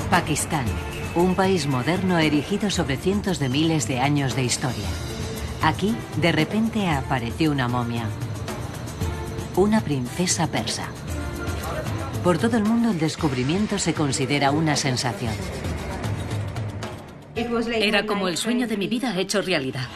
Pakistán, un país moderno erigido sobre cientos de miles de años de historia. Aquí, de repente, apareció una momia. Una princesa persa. Por todo el mundo el descubrimiento se considera una sensación. Era como el sueño de mi vida hecho realidad.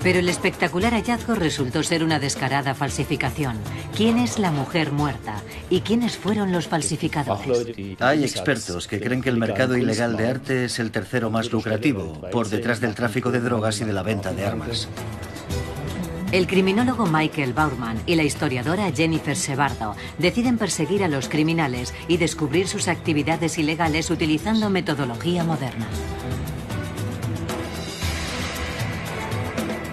Pero el espectacular hallazgo resultó ser una descarada falsificación. ¿Quién es la mujer muerta? ¿Y quiénes fueron los falsificadores? Hay expertos que creen que el mercado ilegal de arte es el tercero más lucrativo, por detrás del tráfico de drogas y de la venta de armas. El criminólogo Michael Baumann y la historiadora Jennifer Sebardo deciden perseguir a los criminales y descubrir sus actividades ilegales utilizando metodología moderna.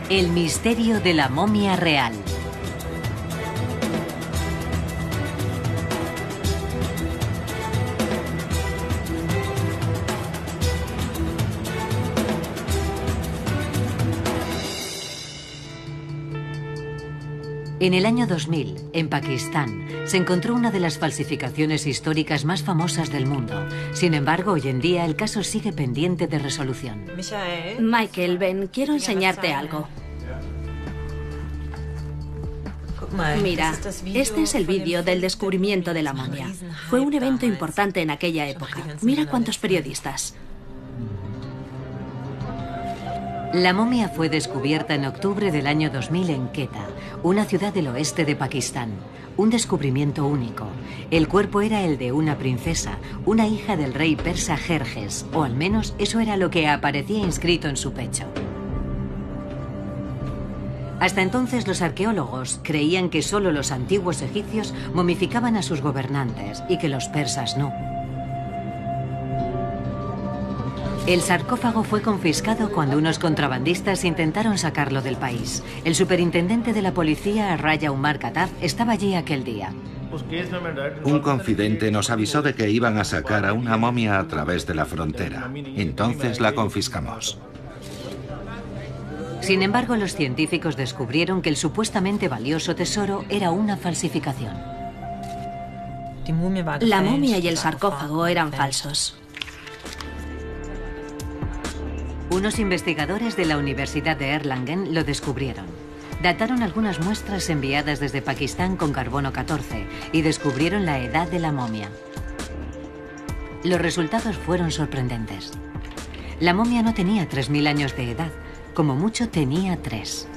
El misterio de la momia real. En el año 2000, en Pakistán, se encontró una de las falsificaciones históricas más famosas del mundo. Sin embargo, hoy en día el caso sigue pendiente de resolución. Michael, ven, quiero enseñarte algo. Mira, este es el vídeo del descubrimiento de la momia. Fue un evento importante en aquella época. Mira cuántos periodistas. La momia fue descubierta en octubre del año 2000 en Quetta, una ciudad del oeste de Pakistán. Un descubrimiento único. El cuerpo era el de una princesa, una hija del rey persa Jerjes, o al menos eso era lo que aparecía inscrito en su pecho. Hasta entonces los arqueólogos creían que solo los antiguos egipcios momificaban a sus gobernantes y que los persas no. El sarcófago fue confiscado cuando unos contrabandistas intentaron sacarlo del país. El superintendente de la policía, Raya Umar Khattab, estaba allí aquel día. Un confidente nos avisó de que iban a sacar a una momia a través de la frontera. Entonces la confiscamos. Sin embargo, los científicos descubrieron que el supuestamente valioso tesoro era una falsificación. La momia y el sarcófago eran falsos. Unos investigadores de la Universidad de Erlangen lo descubrieron. Dataron algunas muestras enviadas desde Pakistán con carbono 14 y descubrieron la edad de la momia. Los resultados fueron sorprendentes. La momia no tenía 3000 años de edad, como mucho tenía 3.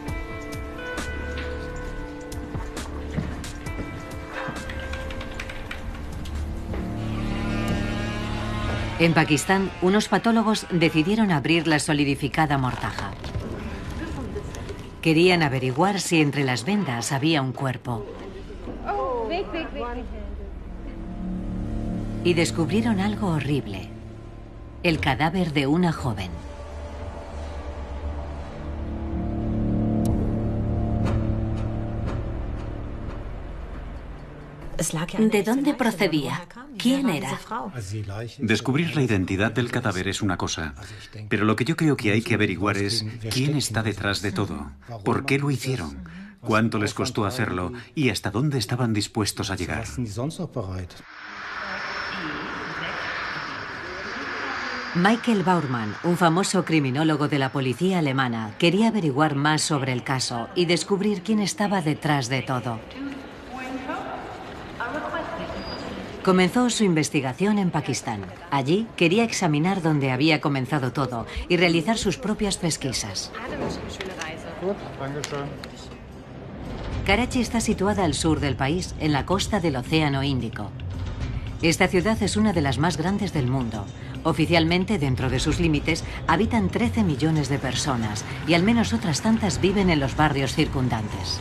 En Pakistán, unos patólogos decidieron abrir la solidificada mortaja. Querían averiguar si entre las vendas había un cuerpo. Y descubrieron algo horrible: el cadáver de una joven. ¿De dónde procedía? ¿Quién era? Descubrir la identidad del cadáver es una cosa, pero lo que yo creo que hay que averiguar es quién está detrás de todo, por qué lo hicieron, cuánto les costó hacerlo y hasta dónde estaban dispuestos a llegar. Michael Baumann, un famoso criminólogo de la policía alemana, quería averiguar más sobre el caso y descubrir quién estaba detrás de todo. Comenzó su investigación en Pakistán. Allí quería examinar dónde había comenzado todo y realizar sus propias pesquisas. Karachi está situada al sur del país, en la costa del Océano Índico. Esta ciudad es una de las más grandes del mundo. Oficialmente, dentro de sus límites, habitan 13 millones de personas y al menos otras tantas viven en los barrios circundantes.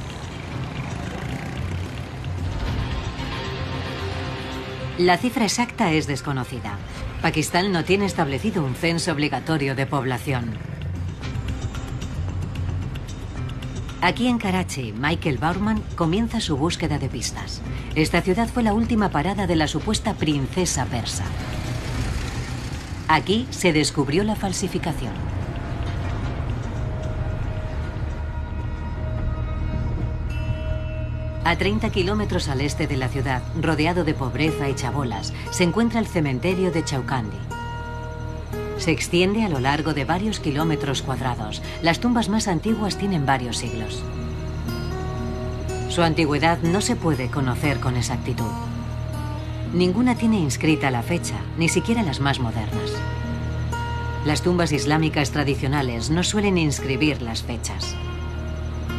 La cifra exacta es desconocida. Pakistán no tiene establecido un censo obligatorio de población. Aquí en Karachi, Michael Baumann comienza su búsqueda de pistas. Esta ciudad fue la última parada de la supuesta princesa persa. Aquí se descubrió la falsificación. A 30 kilómetros al este de la ciudad, rodeado de pobreza y chabolas, se encuentra el cementerio de Chaucandi. Se extiende a lo largo de varios kilómetros cuadrados. Las tumbas más antiguas tienen varios siglos. Su antigüedad no se puede conocer con exactitud. Ninguna tiene inscrita la fecha, ni siquiera las más modernas. Las tumbas islámicas tradicionales no suelen inscribir las fechas.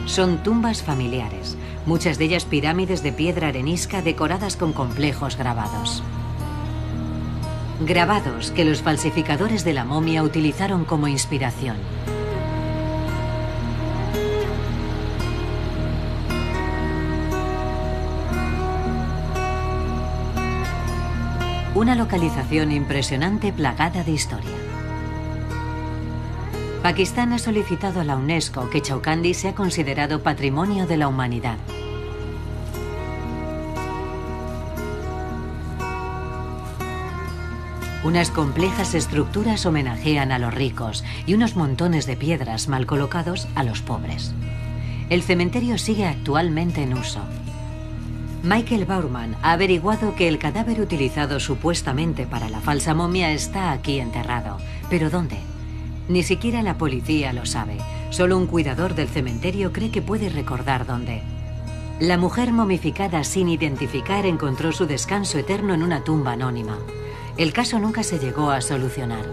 Son tumbas familiares, muchas de ellas pirámides de piedra arenisca decoradas con complejos grabados. Grabados que los falsificadores de la momia utilizaron como inspiración. Una localización impresionante plagada de historia. Pakistán ha solicitado a la UNESCO que Chaucandi sea considerado Patrimonio de la Humanidad. Unas complejas estructuras homenajean a los ricos y unos montones de piedras mal colocados a los pobres. El cementerio sigue actualmente en uso. Michael Bauerman ha averiguado que el cadáver utilizado supuestamente para la falsa momia está aquí enterrado. ¿Pero dónde? Ni siquiera la policía lo sabe. Solo un cuidador del cementerio cree que puede recordar dónde. La mujer momificada sin identificar encontró su descanso eterno en una tumba anónima. El caso nunca se llegó a solucionar.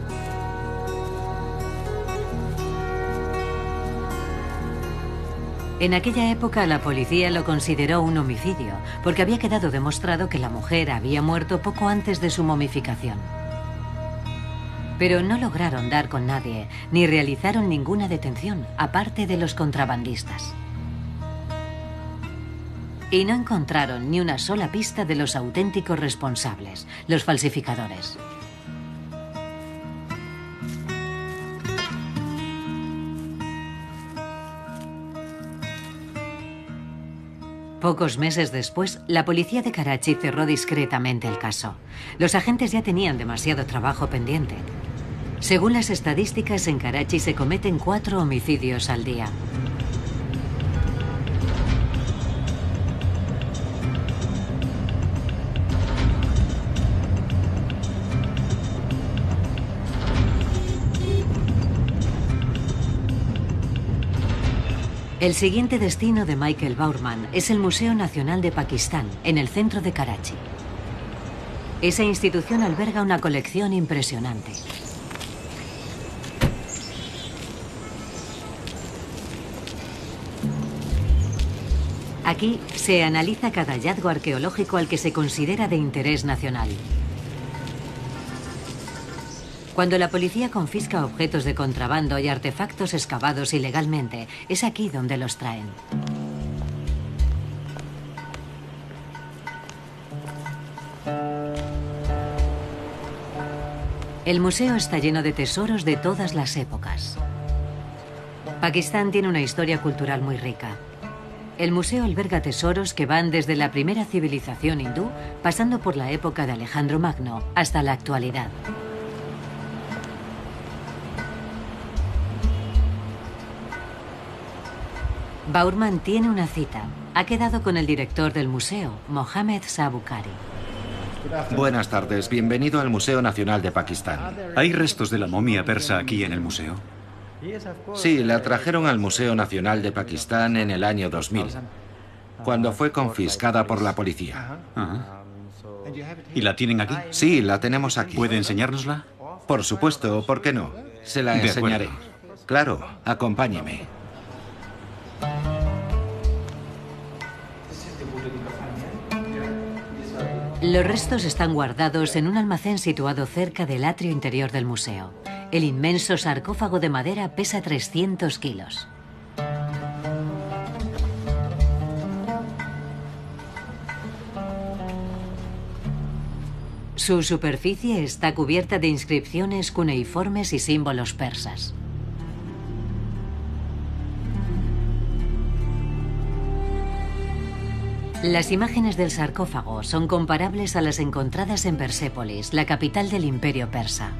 En aquella época la policía lo consideró un homicidio, porque había quedado demostrado que la mujer había muerto poco antes de su momificación. Pero no lograron dar con nadie, ni realizaron ninguna detención, aparte de los contrabandistas. Y no encontraron ni una sola pista de los auténticos responsables, los falsificadores. Pocos meses después, la policía de Karachi cerró discretamente el caso. Los agentes ya tenían demasiado trabajo pendiente. Según las estadísticas, en Karachi se cometen 4 homicidios al día. El siguiente destino de Michael Bauerman es el Museo Nacional de Pakistán, en el centro de Karachi. Esa institución alberga una colección impresionante. Aquí se analiza cada hallazgo arqueológico al que se considera de interés nacional. Cuando la policía confisca objetos de contrabando y artefactos excavados ilegalmente, es aquí donde los traen. El museo está lleno de tesoros de todas las épocas. Pakistán tiene una historia cultural muy rica. El museo alberga tesoros que van desde la primera civilización hindú, pasando por la época de Alejandro Magno, hasta la actualidad. Bauerman tiene una cita. Ha quedado con el director del museo, Mohammed Sabukari. Buenas tardes, bienvenido al Museo Nacional de Pakistán. ¿Hay restos de la momia persa aquí en el museo? Sí, la trajeron al Museo Nacional de Pakistán en el año 2000, cuando fue confiscada por la policía. Ajá. ¿Y la tienen aquí? Sí, la tenemos aquí. ¿Puede enseñárnosla? Por supuesto, ¿por qué no? Se la De enseñaré. acuerdo. Claro, acompáñeme. Los restos están guardados en un almacén situado cerca del atrio interior del museo. El inmenso sarcófago de madera pesa 300 kilos. Su superficie está cubierta de inscripciones cuneiformes y símbolos persas. Las imágenes del sarcófago son comparables a las encontradas en Persépolis, la capital del Imperio persa.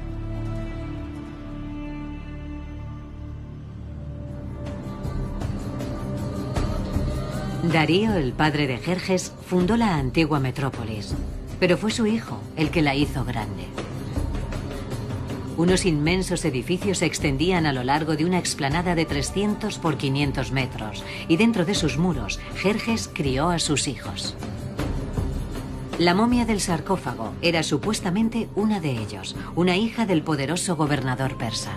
Darío, el padre de Jerjes, fundó la antigua metrópolis, pero fue su hijo el que la hizo grande. Unos inmensos edificios se extendían a lo largo de una explanada de 300 por 500 metros, y dentro de sus muros, Jerjes crió a sus hijos. La momia del sarcófago era supuestamente una de ellos, una hija del poderoso gobernador persa.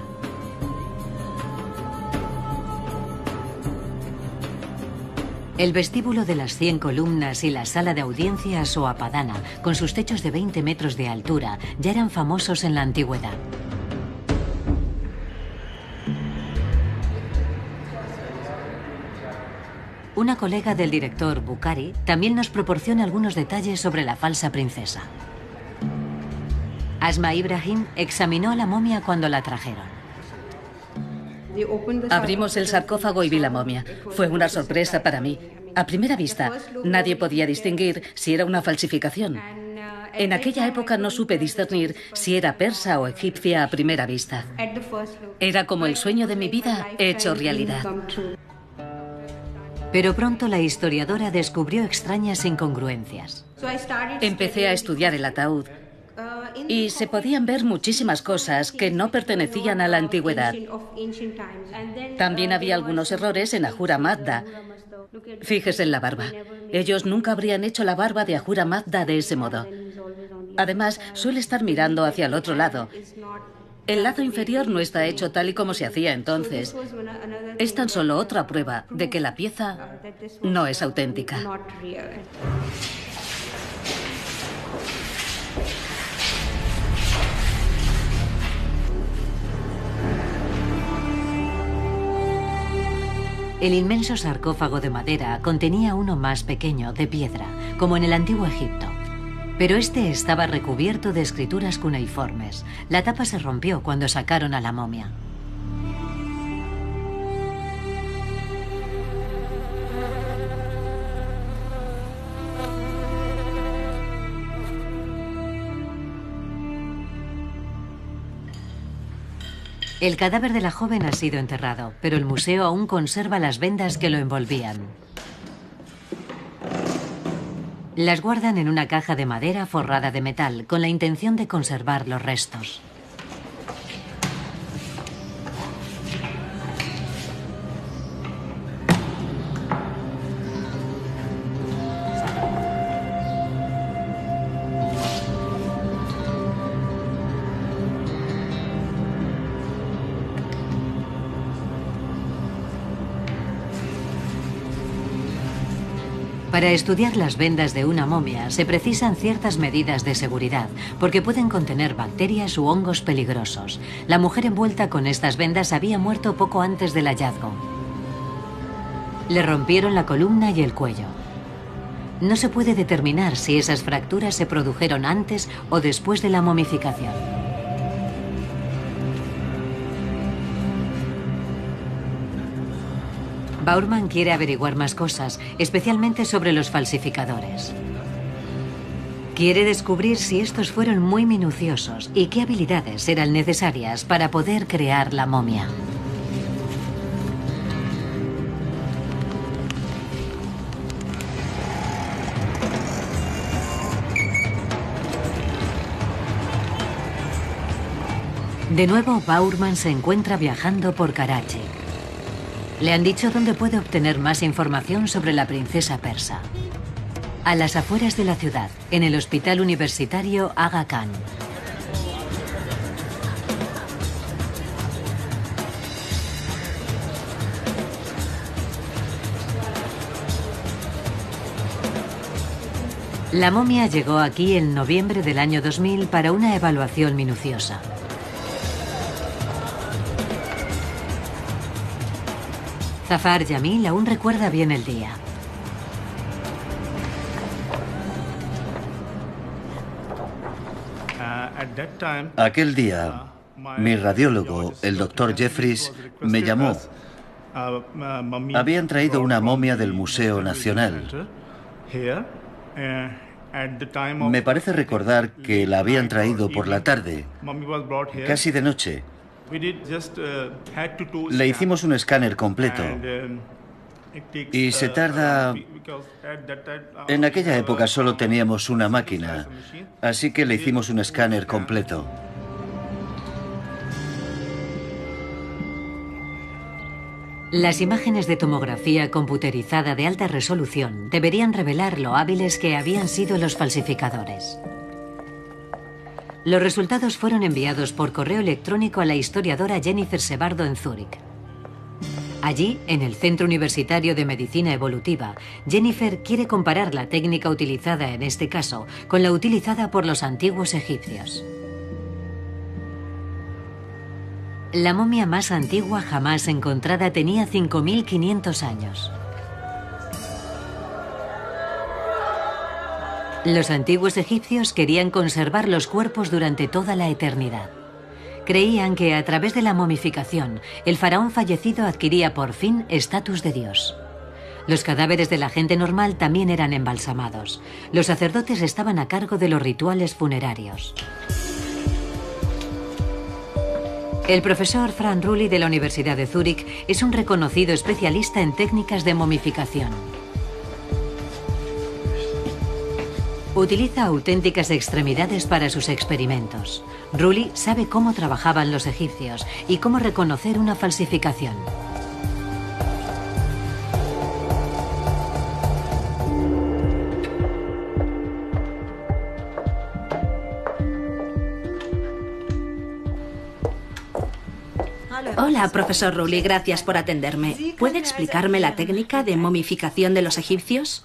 El vestíbulo de las 100 columnas y la sala de audiencias o apadana, con sus techos de 20 metros de altura, ya eran famosos en la antigüedad. Una colega del director, Bukhari, también nos proporciona algunos detalles sobre la falsa princesa. Asma Ibrahim examinó a la momia cuando la trajeron. Abrimos el sarcófago y vi la momia. Fue una sorpresa para mí. A primera vista, nadie podía distinguir si era una falsificación. En aquella época no supe discernir si era persa o egipcia a primera vista. Era como el sueño de mi vida hecho realidad. Pero pronto la historiadora descubrió extrañas incongruencias. Empecé a estudiar el ataúd y se podían ver muchísimas cosas que no pertenecían a la antigüedad. También había algunos errores en Ahura Mazda. Fíjese en la barba. Ellos nunca habrían hecho la barba de Ahura Mazda de ese modo. Además, suele estar mirando hacia el otro lado. El lado inferior no está hecho tal y como se hacía entonces. Es tan solo otra prueba de que la pieza no es auténtica. El inmenso sarcófago de madera contenía uno más pequeño, de piedra, como en el antiguo Egipto. Pero este estaba recubierto de escrituras cuneiformes. La tapa se rompió cuando sacaron a la momia. El cadáver de la joven ha sido enterrado, pero el museo aún conserva las vendas que lo envolvían. Las guardan en una caja de madera forrada de metal, con la intención de conservar los restos. Para estudiar las vendas de una momia se precisan ciertas medidas de seguridad, porque pueden contener bacterias u hongos peligrosos. La mujer envuelta con estas vendas había muerto poco antes del hallazgo. Le rompieron la columna y el cuello. No se puede determinar si esas fracturas se produjeron antes o después de la momificación. Bowerman quiere averiguar más cosas, especialmente sobre los falsificadores. Quiere descubrir si estos fueron muy minuciosos y qué habilidades eran necesarias para poder crear la momia. De nuevo, Bowerman se encuentra viajando por Karachi. Le han dicho dónde puede obtener más información sobre la princesa persa. A las afueras de la ciudad, en el hospital universitario Aga Khan. La momia llegó aquí en noviembre del año 2000 para una evaluación minuciosa. Zafar Jamil aún recuerda bien el día. Aquel día, mi radiólogo, el doctor Jeffries, me llamó. Habían traído una momia del Museo Nacional. Me parece recordar que la habían traído por la tarde, casi de noche. Le hicimos un escáner completo Y se tarda... En aquella época solo teníamos una máquina, así que le hicimos un escáner completo. Las imágenes de tomografía computerizada de alta resolución deberían revelar lo hábiles que habían sido los falsificadores. Los resultados fueron enviados por correo electrónico a la historiadora Jennifer Sebardo en Zúrich. Allí, en el Centro Universitario de Medicina Evolutiva, Jennifer quiere comparar la técnica utilizada en este caso con la utilizada por los antiguos egipcios. La momia más antigua jamás encontrada tenía 5.500 años. Los antiguos egipcios querían conservar los cuerpos durante toda la eternidad. Creían que a través de la momificación, el faraón fallecido adquiría por fin estatus de dios. Los cadáveres de la gente normal también eran embalsamados. Los sacerdotes estaban a cargo de los rituales funerarios. El profesor Franz Rulli de la Universidad de Zúrich es un reconocido especialista en técnicas de momificación. Utiliza auténticas extremidades para sus experimentos. Rulli sabe cómo trabajaban los egipcios y cómo reconocer una falsificación. Hola, profesor Rulli, gracias por atenderme. ¿Puede explicarme la técnica de momificación de los egipcios?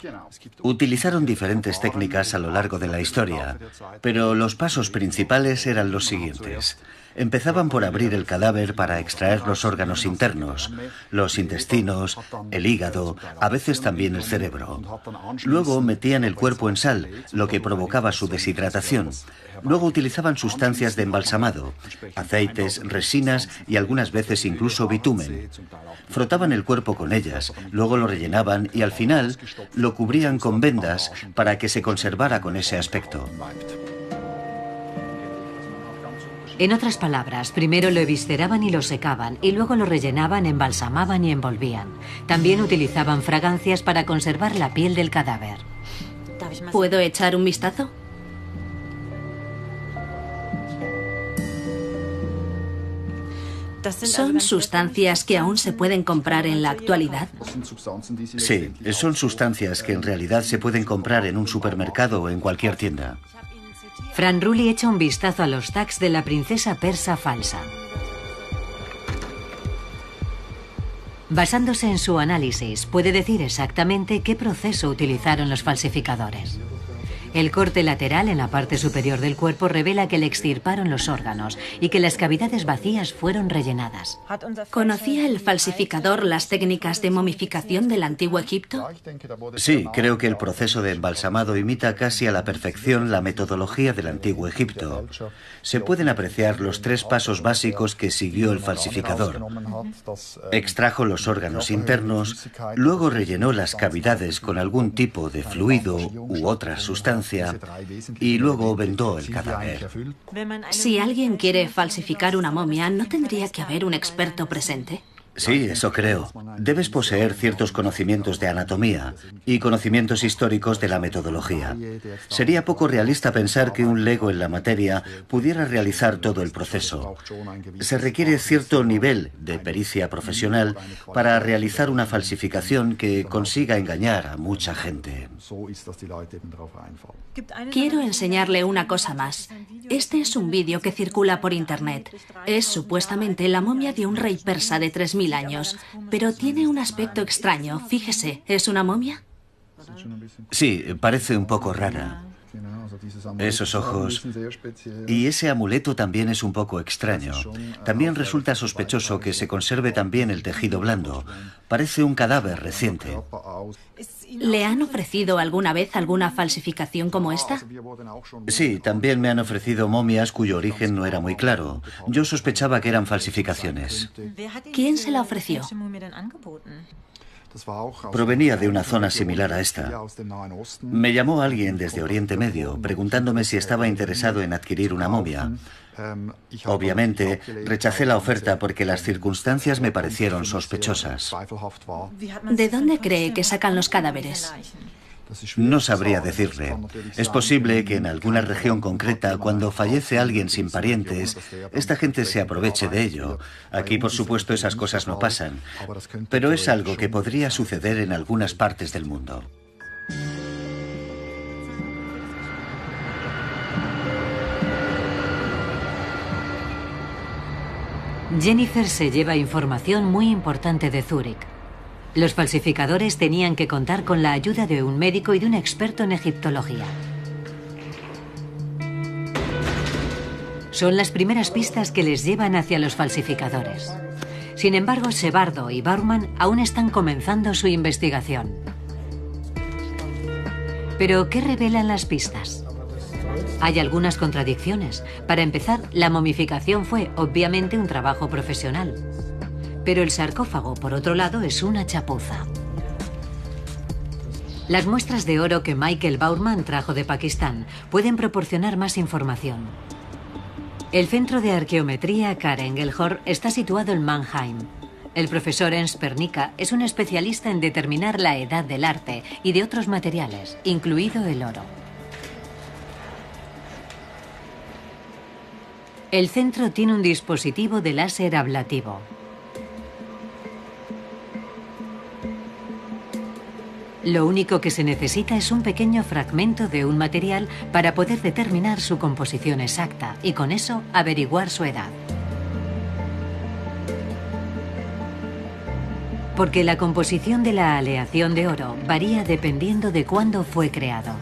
Utilizaron diferentes técnicas a lo largo de la historia, pero los pasos principales eran los siguientes. Empezaban por abrir el cadáver para extraer los órganos internos, los intestinos, el hígado, a veces también el cerebro. Luego metían el cuerpo en sal, lo que provocaba su deshidratación. Luego utilizaban sustancias de embalsamado, aceites, resinas y algunas veces incluso bitumen. Frotaban el cuerpo con ellas, luego lo rellenaban y al final lo cubrían con vendas para que se conservara con ese aspecto. En otras palabras, primero lo evisceraban y lo secaban, y luego lo rellenaban, embalsamaban y envolvían. También utilizaban fragancias para conservar la piel del cadáver. ¿Puedo echar un vistazo? ¿Son sustancias que aún se pueden comprar en la actualidad? Sí, son sustancias que en realidad se pueden comprar en un supermercado o en cualquier tienda. Franz Rulli echa un vistazo a los tags de la princesa persa falsa. Basándose en su análisis, puede decir exactamente qué proceso utilizaron los falsificadores. El corte lateral en la parte superior del cuerpo revela que le extirparon los órganos y que las cavidades vacías fueron rellenadas. ¿Conocía el falsificador las técnicas de momificación del antiguo Egipto? Sí, creo que el proceso de embalsamado imita casi a la perfección la metodología del antiguo Egipto. Se pueden apreciar los 3 pasos básicos que siguió el falsificador. Extrajo los órganos internos, luego rellenó las cavidades con algún tipo de fluido u otra sustancia y luego vendó el cadáver. Si alguien quiere falsificar una momia, ¿no tendría que haber un experto presente? Sí, eso creo. Debes poseer ciertos conocimientos de anatomía y conocimientos históricos de la metodología. Sería poco realista pensar que un lego en la materia pudiera realizar todo el proceso. Se requiere cierto nivel de pericia profesional para realizar una falsificación que consiga engañar a mucha gente. Quiero enseñarle una cosa más. Este es un vídeo que circula por internet. Es supuestamente la momia de un rey persa de 3000 años, pero tiene un aspecto extraño. Fíjese, ¿es una momia? Sí, parece un poco rara. Esos ojos y ese amuleto también es un poco extraño. También resulta sospechoso que se conserve también el tejido blando. Parece un cadáver reciente. ¿Le han ofrecido alguna vez alguna falsificación como esta? Sí, también me han ofrecido momias cuyo origen no era muy claro. Yo sospechaba que eran falsificaciones. ¿Quién se la ofreció? Provenía de una zona similar a esta. Me llamó alguien desde Oriente Medio preguntándome si estaba interesado en adquirir una momia. Obviamente, rechacé la oferta porque las circunstancias me parecieron sospechosas. ¿De dónde cree que sacan los cadáveres? No sabría decirle. Es posible que en alguna región concreta, cuando fallece alguien sin parientes, esta gente se aproveche de ello. Aquí, por supuesto, esas cosas no pasan. Pero es algo que podría suceder en algunas partes del mundo. Jennifer se lleva información muy importante de Zúrich. Los falsificadores tenían que contar con la ayuda de un médico y de un experto en egiptología. Son las primeras pistas que les llevan hacia los falsificadores. Sin embargo, Sebardo y Baumann aún están comenzando su investigación. ¿Pero qué revelan las pistas? Hay algunas contradicciones. Para empezar, la momificación fue, obviamente, un trabajo profesional. Pero el sarcófago, por otro lado, es una chapuza. Las muestras de oro que Michael Baumann trajo de Pakistán pueden proporcionar más información. El Centro de Arqueometría Kara-Engelhorn está situado en Mannheim. El profesor Ernst Pernica es un especialista en determinar la edad del arte y de otros materiales, incluido el oro. El centro tiene un dispositivo de láser ablativo. Lo único que se necesita es un pequeño fragmento de un material para poder determinar su composición exacta y con eso averiguar su edad. Porque la composición de la aleación de oro varía dependiendo de cuándo fue creado.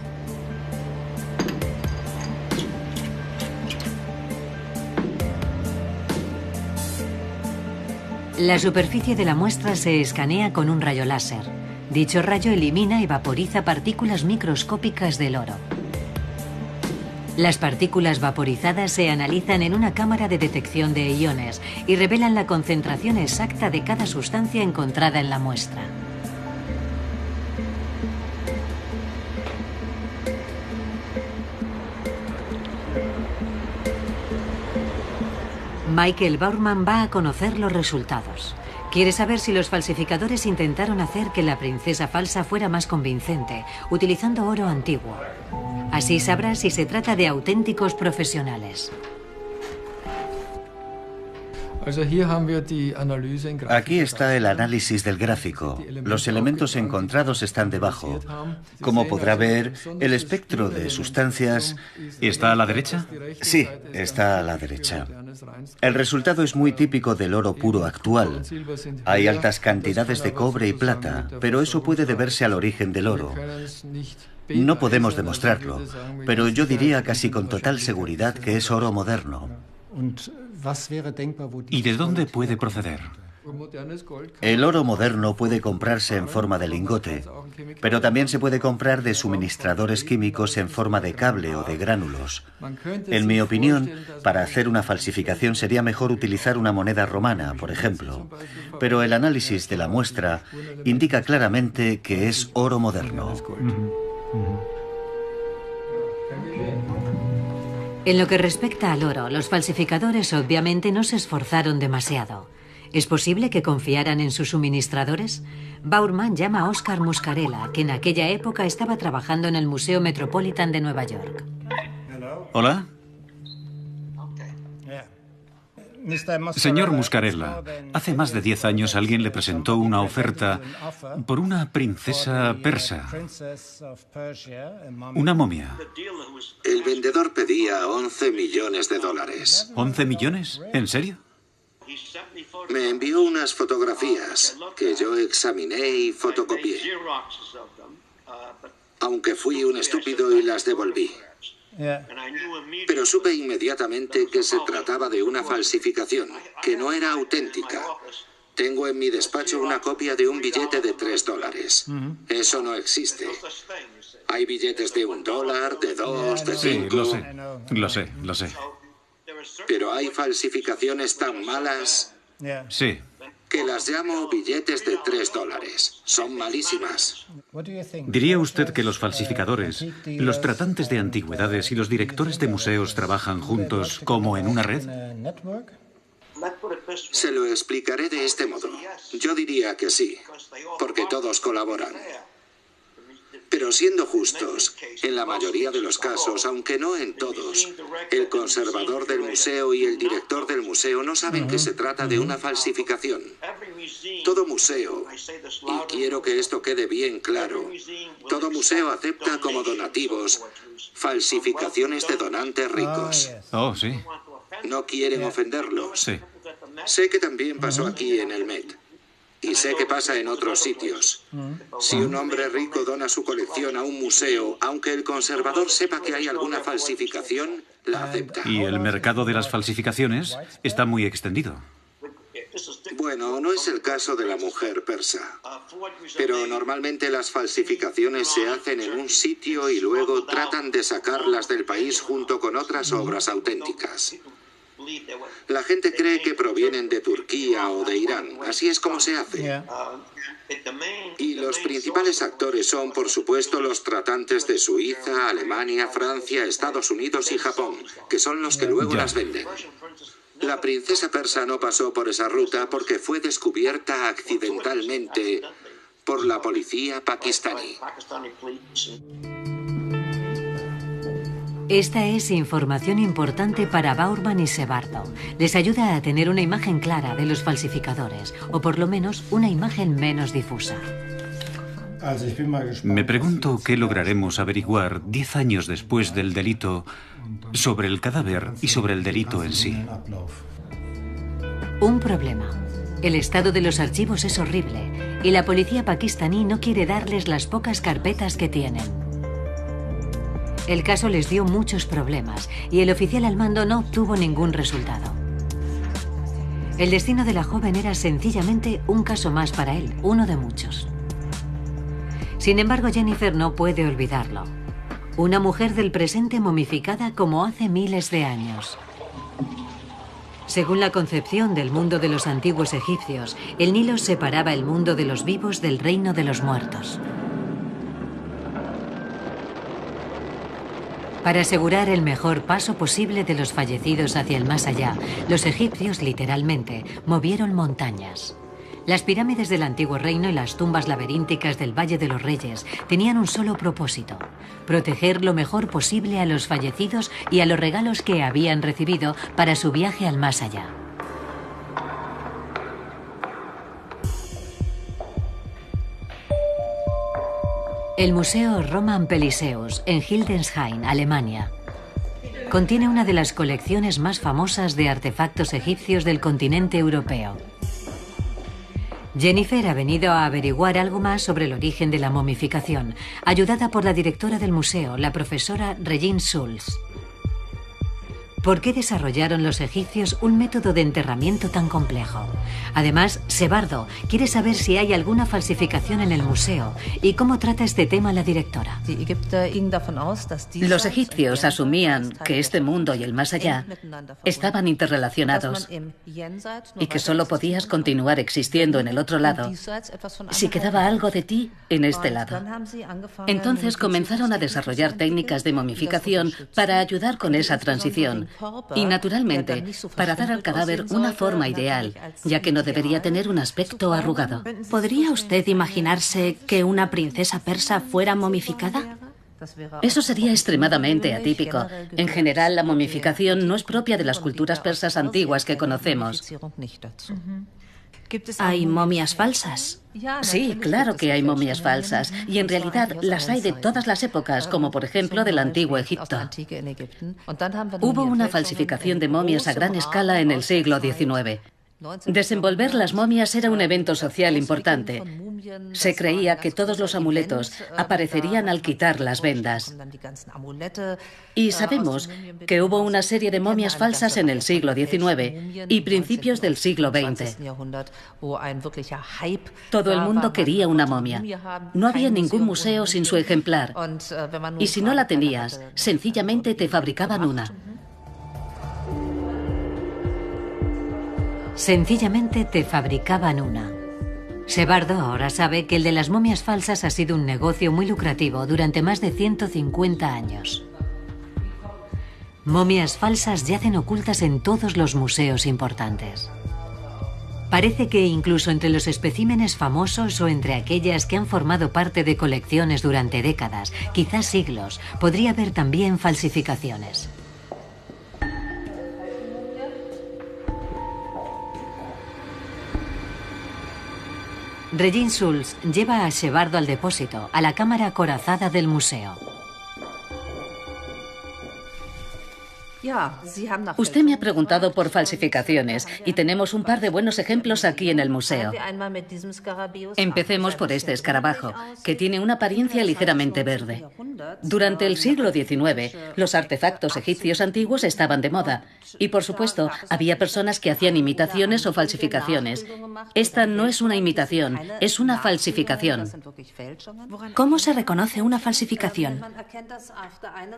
La superficie de la muestra se escanea con un rayo láser. Dicho rayo elimina y vaporiza partículas microscópicas del oro. Las partículas vaporizadas se analizan en una cámara de detección de iones y revelan la concentración exacta de cada sustancia encontrada en la muestra. Michael Baumann va a conocer los resultados. Quiere saber si los falsificadores intentaron hacer que la princesa falsa fuera más convincente, utilizando oro antiguo. Así sabrá si se trata de auténticos profesionales. Aquí está el análisis del gráfico. Los elementos encontrados están debajo. Como podrá ver, el espectro de sustancias... ¿Y está a la derecha? Sí, está a la derecha. El resultado es muy típico del oro puro actual. Hay altas cantidades de cobre y plata, pero eso puede deberse al origen del oro. No podemos demostrarlo, pero yo diría casi con total seguridad que es oro moderno. ¿Y de dónde puede proceder? El oro moderno puede comprarse en forma de lingote, pero también se puede comprar de suministradores químicos en forma de cable o de gránulos. En mi opinión, para hacer una falsificación sería mejor utilizar una moneda romana, por ejemplo. Pero el análisis de la muestra indica claramente que es oro moderno. En lo que respecta al oro, los falsificadores obviamente no se esforzaron demasiado. ¿Es posible que confiaran en sus suministradores? Baumann llama a Oscar Muscarella, que en aquella época estaba trabajando en el Museo Metropolitan de Nueva York. ¿Hola? Señor Muscarella, hace más de 10 años alguien le presentó una oferta por una princesa persa, una momia. El vendedor pedía $11 millones. ¿11 millones? ¿En serio? Me envió unas fotografías que yo examiné y fotocopié. Aunque fui un estúpido y las devolví. Pero supe inmediatamente que se trataba de una falsificación, que no era auténtica. Tengo en mi despacho una copia de un billete de $3. Eso no existe. Hay billetes de $1, de 2, de 5. Sí, lo sé. Pero hay falsificaciones tan malas Sí. que las llamo billetes de $3. Son malísimas. ¿Diría usted que los falsificadores, los tratantes de antigüedades y los directores de museos trabajan juntos como en una red? Se lo explicaré de este modo. Yo diría que sí, porque todos colaboran. Pero siendo justos, en la mayoría de los casos, aunque no en todos, el conservador del museo y el director del museo no saben que se trata de una falsificación. Todo museo, y quiero que esto quede bien claro, todo museo acepta como donativos falsificaciones de donantes ricos. Oh, sí. No quieren ofenderlos. Sí. Sé que también pasó aquí en el Met. Y sé que pasa en otros sitios. Si un hombre rico dona su colección a un museo, aunque el conservador sepa que hay alguna falsificación, la acepta. Y el mercado de las falsificaciones está muy extendido. Bueno, no es el caso de la mujer persa. Pero normalmente las falsificaciones se hacen en un sitio y luego tratan de sacarlas del país junto con otras obras auténticas. La gente cree que provienen de Turquía o de Irán. Así es como se hace. Y los principales actores son, por supuesto, los tratantes de Suiza, Alemania, Francia, Estados Unidos y Japón, que son los que luego las venden. La princesa persa no pasó por esa ruta porque fue descubierta accidentalmente por la policía pakistaní. Esta es información importante para Bowerman y Sebardo. Les ayuda a tener una imagen clara de los falsificadores, o por lo menos una imagen menos difusa. Me pregunto qué lograremos averiguar 10 años después del delito sobre el cadáver y sobre el delito en sí. Un problema. El estado de los archivos es horrible y la policía pakistaní no quiere darles las pocas carpetas que tienen. El caso les dio muchos problemas y el oficial al mando no obtuvo ningún resultado. El destino de la joven era sencillamente un caso más para él, uno de muchos. Sin embargo, Jennifer no puede olvidarlo. Una mujer del presente momificada como hace miles de años. Según la concepción del mundo de los antiguos egipcios, el Nilo separaba el mundo de los vivos del reino de los muertos. Para asegurar el mejor paso posible de los fallecidos hacia el más allá, los egipcios, literalmente, movieron montañas. Las pirámides del antiguo reino y las tumbas laberínticas del Valle de los Reyes tenían un solo propósito: proteger lo mejor posible a los fallecidos y a los regalos que habían recibido para su viaje al más allá. El Museo Roman Peliseus, en Hildesheim, Alemania, contiene una de las colecciones más famosas de artefactos egipcios del continente europeo. Jennifer ha venido a averiguar algo más sobre el origen de la momificación, ayudada por la directora del museo, la profesora Regine Schulz. ¿Por qué desarrollaron los egipcios un método de enterramiento tan complejo? Además, Sebardo quiere saber si hay alguna falsificación en el museo y cómo trata este tema la directora. Los egipcios asumían que este mundo y el más allá estaban interrelacionados y que solo podías continuar existiendo en el otro lado si quedaba algo de ti en este lado. Entonces comenzaron a desarrollar técnicas de momificación para ayudar con esa transición. Y naturalmente, para dar al cadáver una forma ideal, ya que no debería tener un aspecto arrugado. ¿Podría usted imaginarse que una princesa persa fuera momificada? Eso sería extremadamente atípico. En general, la momificación no es propia de las culturas persas antiguas que conocemos. ¿Hay momias falsas? Sí, claro que hay momias falsas. Y en realidad las hay de todas las épocas, como por ejemplo del antiguo Egipto. Hubo una falsificación de momias a gran escala en el siglo XIX. Desenvolver las momias era un evento social importante. Se creía que todos los amuletos aparecerían al quitar las vendas. Y sabemos que hubo una serie de momias falsas en el siglo XIX y principios del siglo XX. Todo el mundo quería una momia. No había ningún museo sin su ejemplar. Y si no la tenías, sencillamente te fabricaban una. Sencillamente te fabricaban una. Shebardo ahora sabe que el de las momias falsas ha sido un negocio muy lucrativo durante más de 150 años. Momias falsas yacen ocultas en todos los museos importantes. Parece que incluso entre los especímenes famosos o entre aquellas que han formado parte de colecciones durante décadas, quizás siglos, podría haber también falsificaciones. Regine Schulz lleva a Shebardo al depósito, a la cámara acorazada del museo. Usted me ha preguntado por falsificaciones y tenemos un par de buenos ejemplos aquí en el museo. Empecemos por este escarabajo, que tiene una apariencia ligeramente verde. Durante el siglo XIX, los artefactos egipcios antiguos estaban de moda y, por supuesto, había personas que hacían imitaciones o falsificaciones. Esta no es una imitación, es una falsificación. ¿Cómo se reconoce una falsificación?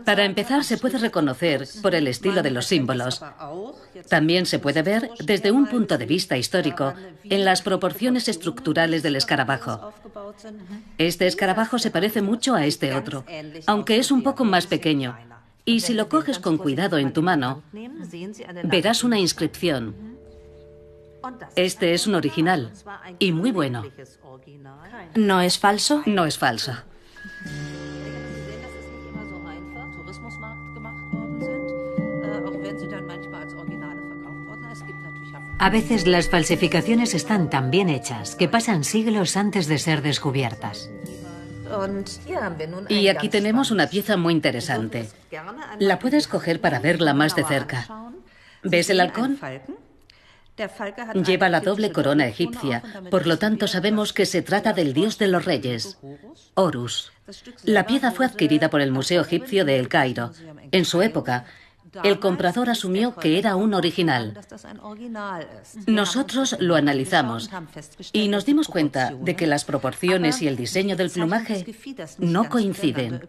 Para empezar, se puede reconocer por el estilo de los símbolos. También se puede ver desde un punto de vista histórico en las proporciones estructurales del escarabajo. Este escarabajo se parece mucho a este otro, aunque es un poco más pequeño. Y si lo coges con cuidado en tu mano, verás una inscripción. Este es un original y muy bueno. ¿No es falso? No es falso. A veces las falsificaciones están tan bien hechas que pasan siglos antes de ser descubiertas. Y aquí tenemos una pieza muy interesante. La puedes coger para verla más de cerca. ¿Ves el halcón? Lleva la doble corona egipcia, por lo tanto sabemos que se trata del dios de los reyes, Horus. La pieza fue adquirida por el Museo Egipcio de El Cairo. En su época, el comprador asumió que era un original. Nosotros lo analizamos y nos dimos cuenta de que las proporciones y el diseño del plumaje no coinciden.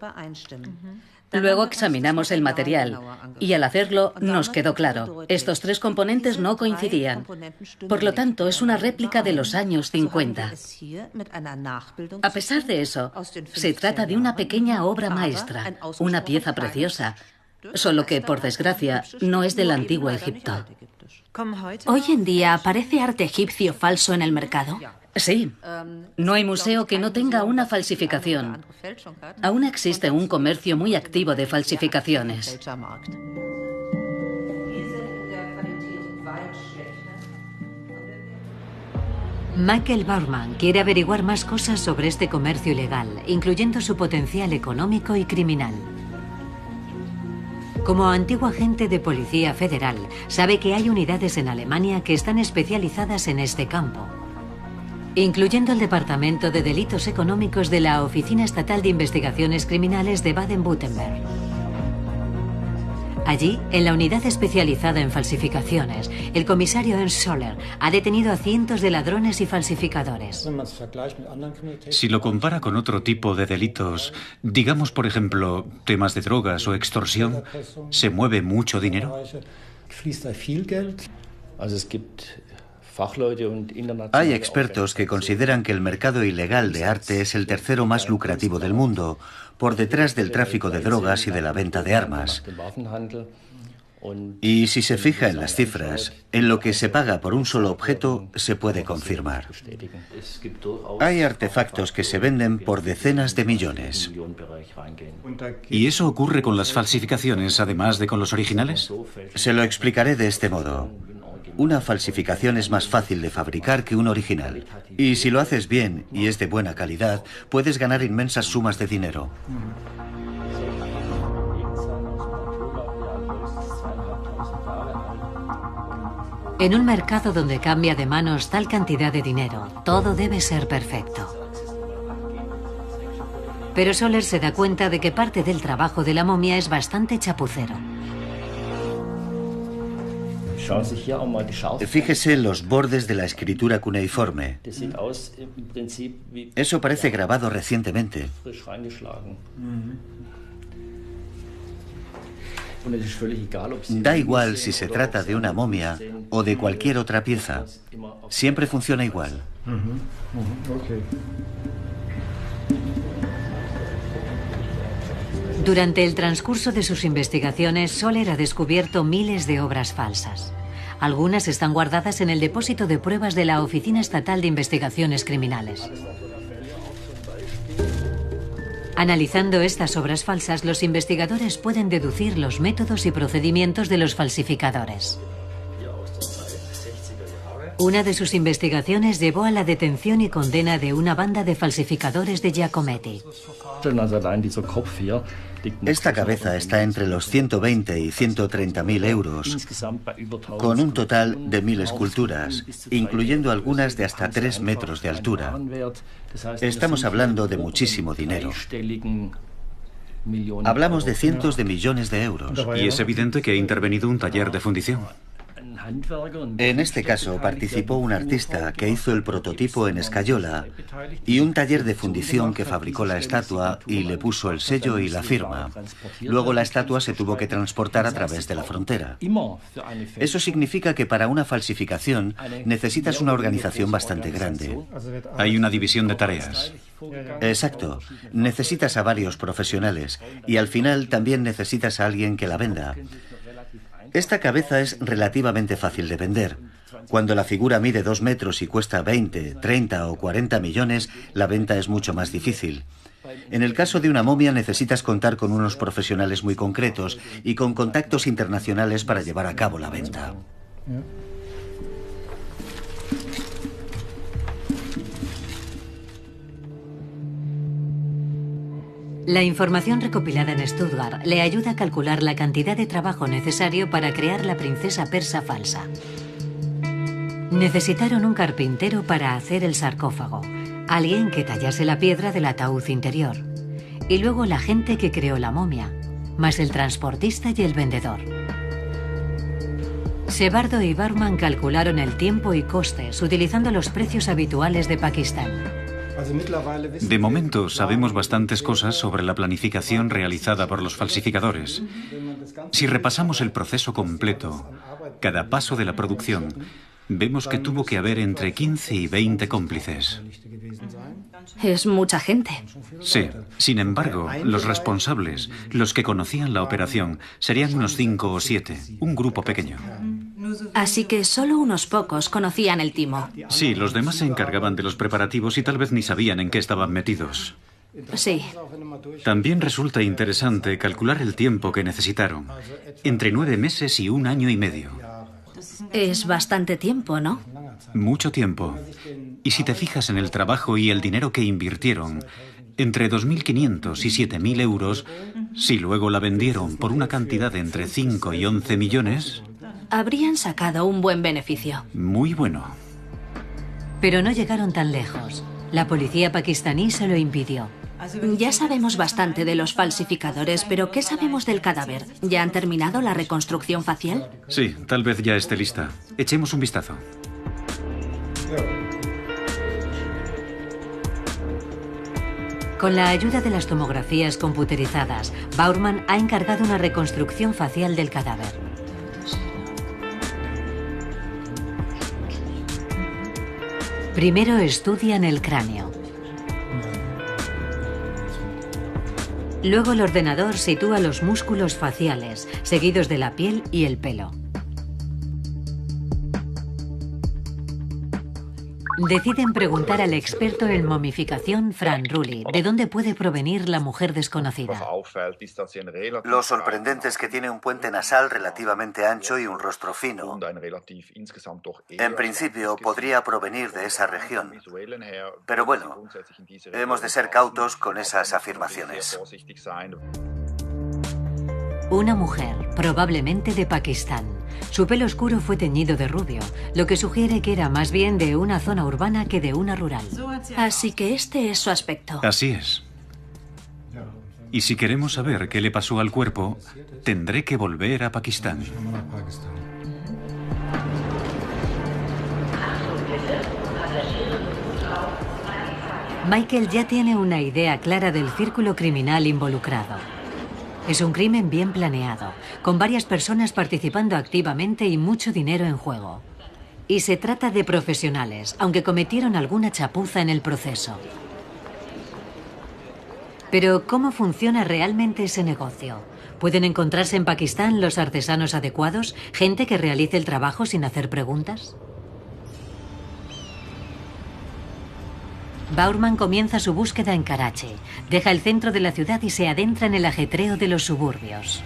Luego examinamos el material y al hacerlo nos quedó claro, estos tres componentes no coincidían. Por lo tanto, es una réplica de los años 50. A pesar de eso, se trata de una pequeña obra maestra, una pieza preciosa, solo que, por desgracia, no es del antiguo Egipto. ¿Hoy en día aparece arte egipcio falso en el mercado? Sí. No hay museo que no tenga una falsificación. Aún existe un comercio muy activo de falsificaciones. Michael Bauerman quiere averiguar más cosas sobre este comercio ilegal, incluyendo su potencial económico y criminal. Como antiguo agente de policía federal, sabe que hay unidades en Alemania que están especializadas en este campo, incluyendo el Departamento de Delitos Económicos de la Oficina Estatal de Investigaciones Criminales de Baden-Württemberg. Allí, en la unidad especializada en falsificaciones, el comisario Ernst Scholler ha detenido a cientos de ladrones y falsificadores. Si lo compara con otro tipo de delitos, digamos, por ejemplo, temas de drogas o extorsión, ¿se mueve mucho dinero? Hay expertos que consideran que el mercado ilegal de arte es el tercero más lucrativo del mundo, por detrás del tráfico de drogas y de la venta de armas. Y si se fija en las cifras, en lo que se paga por un solo objeto se puede confirmar. Hay artefactos que se venden por decenas de millones. ¿Y eso ocurre con las falsificaciones, además de con los originales? Se lo explicaré de este modo. Una falsificación es más fácil de fabricar que un original. Y si lo haces bien y es de buena calidad, puedes ganar inmensas sumas de dinero. En un mercado donde cambia de manos tal cantidad de dinero, todo debe ser perfecto. Pero Scholler se da cuenta de que parte del trabajo de la momia es bastante chapucero. Fíjese en los bordes de la escritura cuneiforme. Eso parece grabado Da igual si se trata de una momia o de cualquier otra pieza. Siempre funciona igual. Durante el transcurso de sus investigaciones, Soler ha descubierto miles de obras falsas. Algunas están guardadas en el depósito de pruebas de la Oficina Estatal de Investigaciones Criminales. Analizando estas obras falsas, los investigadores pueden deducir los métodos y procedimientos de los falsificadores. Una de sus investigaciones llevó a la detención y condena de una banda de falsificadores de Giacometti. Esta cabeza está entre los 120 y 130.000 euros, con un total de 1.000 esculturas, incluyendo algunas de hasta 3 metros de altura. Estamos hablando de muchísimo dinero. Hablamos de cientos de millones de euros. Y es evidente que ha intervenido un taller de fundición. En este caso participó un artista que hizo el prototipo en escayola y un taller de fundición que fabricó la estatua y le puso el sello y la firma. Luego la estatua se tuvo que transportar a través de la frontera. Eso significa que para una falsificación necesitas una organización bastante grande. Hay una división de tareas. Exacto. Necesitas a varios profesionales y al final también necesitas a alguien que la venda. Esta cabeza es relativamente fácil de vender. Cuando la figura mide 2 metros y cuesta 20, 30 o 40 millones, la venta es mucho más difícil. En el caso de una momia necesitas contar con unos profesionales muy concretos y con contactos internacionales para llevar a cabo la venta. La información recopilada en Stuttgart le ayuda a calcular la cantidad de trabajo necesario para crear la princesa persa falsa. Necesitaron un carpintero para hacer el sarcófago, alguien que tallase la piedra del ataúd interior, y luego la gente que creó la momia, más el transportista y el vendedor. Sebardo y Baumann calcularon el tiempo y costes utilizando los precios habituales de Pakistán. De momento sabemos bastantes cosas sobre la planificación realizada por los falsificadores. Si repasamos el proceso completo, cada paso de la producción, vemos que tuvo que haber entre 15 y 20 cómplices. Es mucha gente. Sí. Sin embargo, los responsables, los que conocían la operación, serían unos 5 o 7, un grupo pequeño. Así que solo unos pocos conocían el timo. Sí, los demás se encargaban de los preparativos y tal vez ni sabían en qué estaban metidos. Sí. También resulta interesante calcular el tiempo que necesitaron. Entre 9 meses y 1 año y medio. Es bastante tiempo, ¿no? Mucho tiempo. Y si te fijas en el trabajo y el dinero que invirtieron, entre 2.500 y 7.000 euros, si luego la vendieron por una cantidad de entre 5 y 11 millones... Habrían sacado un buen beneficio. Muy bueno. Pero no llegaron tan lejos. La policía pakistaní se lo impidió. Ya sabemos bastante de los falsificadores, pero ¿qué sabemos del cadáver? ¿Ya han terminado la reconstrucción facial? Sí, tal vez ya esté lista. Echemos un vistazo. Con la ayuda de las tomografías computerizadas, Baumann ha encargado una reconstrucción facial del cadáver. Primero estudian el cráneo. Luego el ordenador sitúa los músculos faciales, seguidos de la piel y el pelo. Deciden preguntar al experto en momificación, Frank Rulli, de dónde puede provenir la mujer desconocida. Lo sorprendente es que tiene un puente nasal relativamente ancho y un rostro fino. En principio, podría provenir de esa región. Pero bueno, hemos de ser cautos con esas afirmaciones. Una mujer, probablemente de Pakistán. Su pelo oscuro fue teñido de rubio, lo que sugiere que era más bien de una zona urbana que de una rural. Así que este es su aspecto. Así es. Y si queremos saber qué le pasó al cuerpo, tendré que volver a Pakistán. Michael ya tiene una idea clara del círculo criminal involucrado. Es un crimen bien planeado, con varias personas participando activamente y mucho dinero en juego. Y se trata de profesionales, aunque cometieron alguna chapuza en el proceso. Pero, ¿cómo funciona realmente ese negocio? ¿Pueden encontrarse en Pakistán los artesanos adecuados? ¿Gente que realice el trabajo sin hacer preguntas? Bowerman comienza su búsqueda en Karachi. Deja el centro de la ciudad y se adentra en el ajetreo de los suburbios.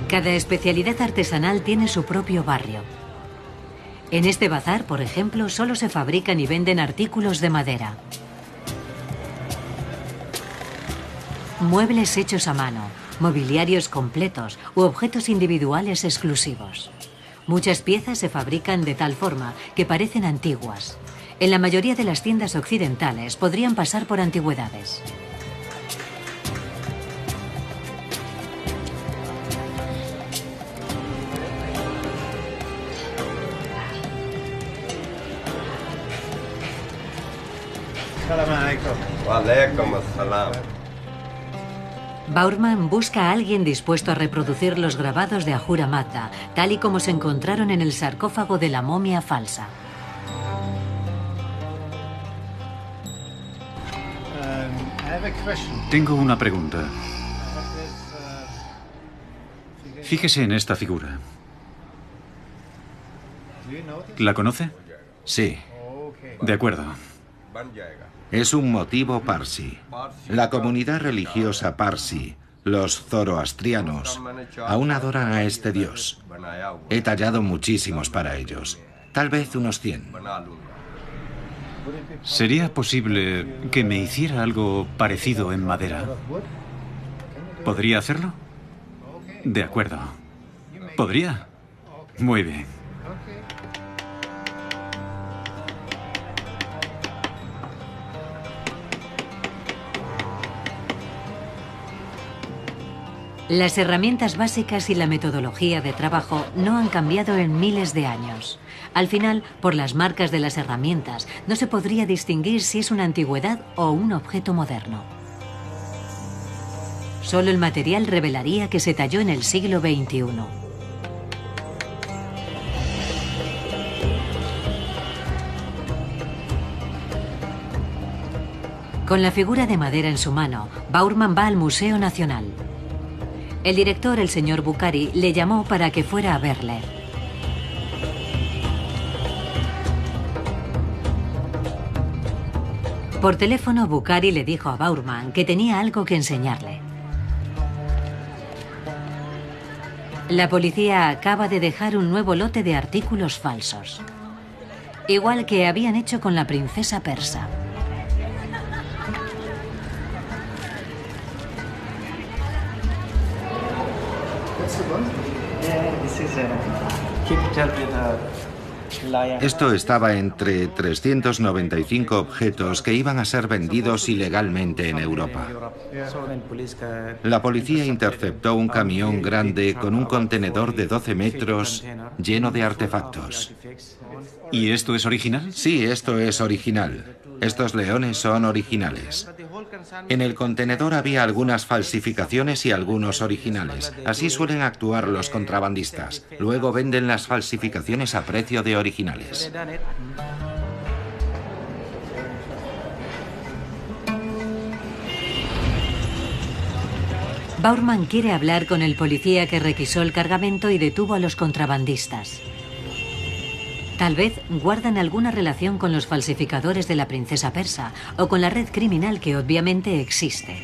Cada especialidad artesanal tiene su propio barrio. En este bazar, por ejemplo, solo se fabrican y venden artículos de madera. Muebles hechos a mano, mobiliarios completos u objetos individuales exclusivos. Muchas piezas se fabrican de tal forma que parecen antiguas. En la mayoría de las tiendas occidentales podrían pasar por antigüedades. Bowerman busca a alguien dispuesto a reproducir los grabados de Ahura Mazda, tal y como se encontraron en el sarcófago de la momia falsa. Tengo una pregunta. Fíjese en esta figura. ¿La conoce? Sí. De acuerdo. Es un motivo parsi. La comunidad religiosa parsi, los zoroastrianos, aún adoran a este dios. He tallado muchísimos para ellos, tal vez unos 100. ¿Sería posible que me hiciera algo parecido en madera? ¿Podría hacerlo? De acuerdo. ¿Podría? Muy bien. Las herramientas básicas y la metodología de trabajo no han cambiado en miles de años. Al final, por las marcas de las herramientas, no se podría distinguir si es una antigüedad o un objeto moderno. Solo el material revelaría que se talló en el siglo XXI. Con la figura de madera en su mano, Bowerman va al Museo Nacional. El director, el señor Bukhari, le llamó para que fuera a verle. Por teléfono, Bukhari le dijo a Bowerman que tenía algo que enseñarle. La policía acaba de dejar un nuevo lote de artículos falsos, igual que habían hecho con la princesa persa. Esto estaba entre 395 objetos que iban a ser vendidos ilegalmente en Europa. La policía interceptó un camión grande con un contenedor de 12 metros lleno de artefactos. ¿Y esto es original? Sí, esto es original. Estos leones son originales. En el contenedor había algunas falsificaciones y algunos originales. Así suelen actuar los contrabandistas. Luego venden las falsificaciones a precio de originales. Bowerman quiere hablar con el policía que requisó el cargamento y detuvo a los contrabandistas. Tal vez guardan alguna relación con los falsificadores de la princesa persa o con la red criminal que obviamente existe.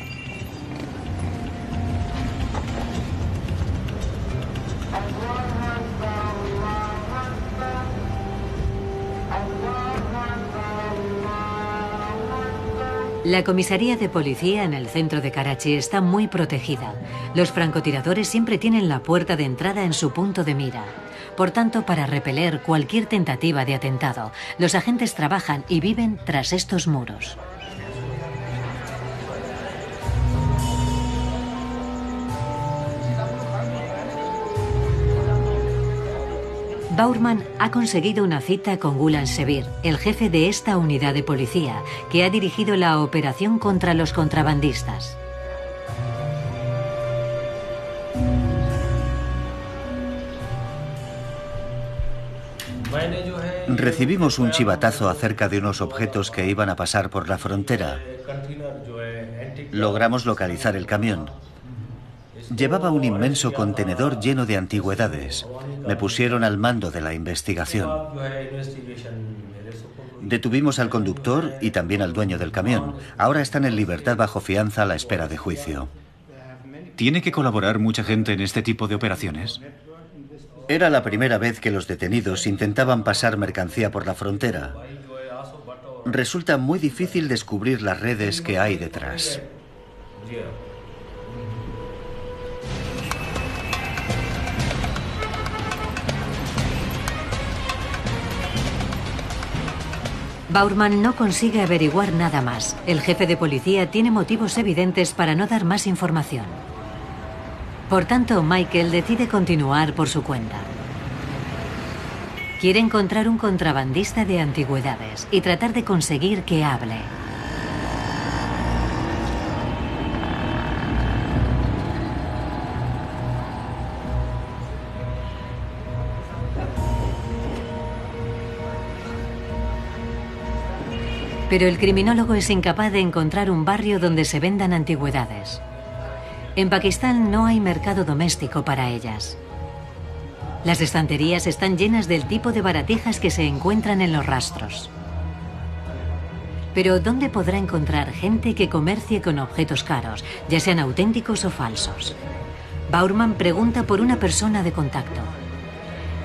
La comisaría de policía en el centro de Karachi está muy protegida. Los francotiradores siempre tienen la puerta de entrada en su punto de mira. Por tanto, para repeler cualquier tentativa de atentado, los agentes trabajan y viven tras estos muros. Bowerman ha conseguido una cita con Gulan Sevir, el jefe de esta unidad de policía, que ha dirigido la operación contra los contrabandistas. Recibimos un chivatazo acerca de unos objetos que iban a pasar por la frontera. Logramos localizar el camión. Llevaba un inmenso contenedor lleno de antigüedades. Me pusieron al mando de la investigación. Detuvimos al conductor y también al dueño del camión. Ahora están en libertad bajo fianza a la espera de juicio. ¿Tiene que colaborar mucha gente en este tipo de operaciones? Era la primera vez que los detenidos intentaban pasar mercancía por la frontera. Resulta muy difícil descubrir las redes que hay detrás. Bowerman no consigue averiguar nada más. El jefe de policía tiene motivos evidentes para no dar más información. Por tanto, Michael decide continuar por su cuenta. Quiere encontrar un contrabandista de antigüedades y tratar de conseguir que hable. Pero el criminólogo es incapaz de encontrar un barrio donde se vendan antigüedades. En Pakistán no hay mercado doméstico para ellas. Las estanterías están llenas del tipo de baratijas que se encuentran en los rastros. Pero ¿dónde podrá encontrar gente que comercie con objetos caros, ya sean auténticos o falsos? Bowerman pregunta por una persona de contacto.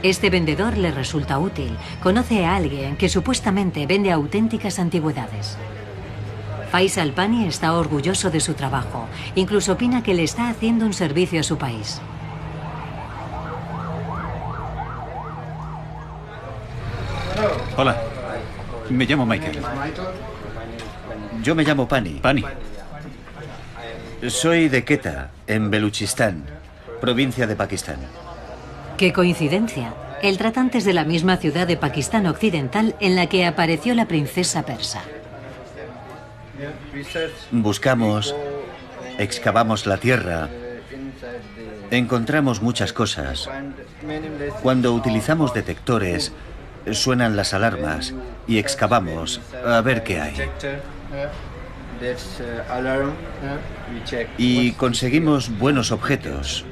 Este vendedor le resulta útil. Conoce a alguien que supuestamente vende auténticas antigüedades. Faisal Pani está orgulloso de su trabajo. Incluso opina que le está haciendo un servicio a su país. Hola, me llamo Michael. Yo me llamo Pani. Pani. Soy de Quetta, en Beluchistán, provincia de Pakistán. ¡Qué coincidencia! Él trata antes de la misma ciudad de Pakistán occidental en la que apareció la princesa persa. Buscamos, excavamos la tierra, encontramos muchas cosas. Cuando utilizamos detectores, suenan las alarmas y excavamos a ver qué hay. Y conseguimos buenos objetos.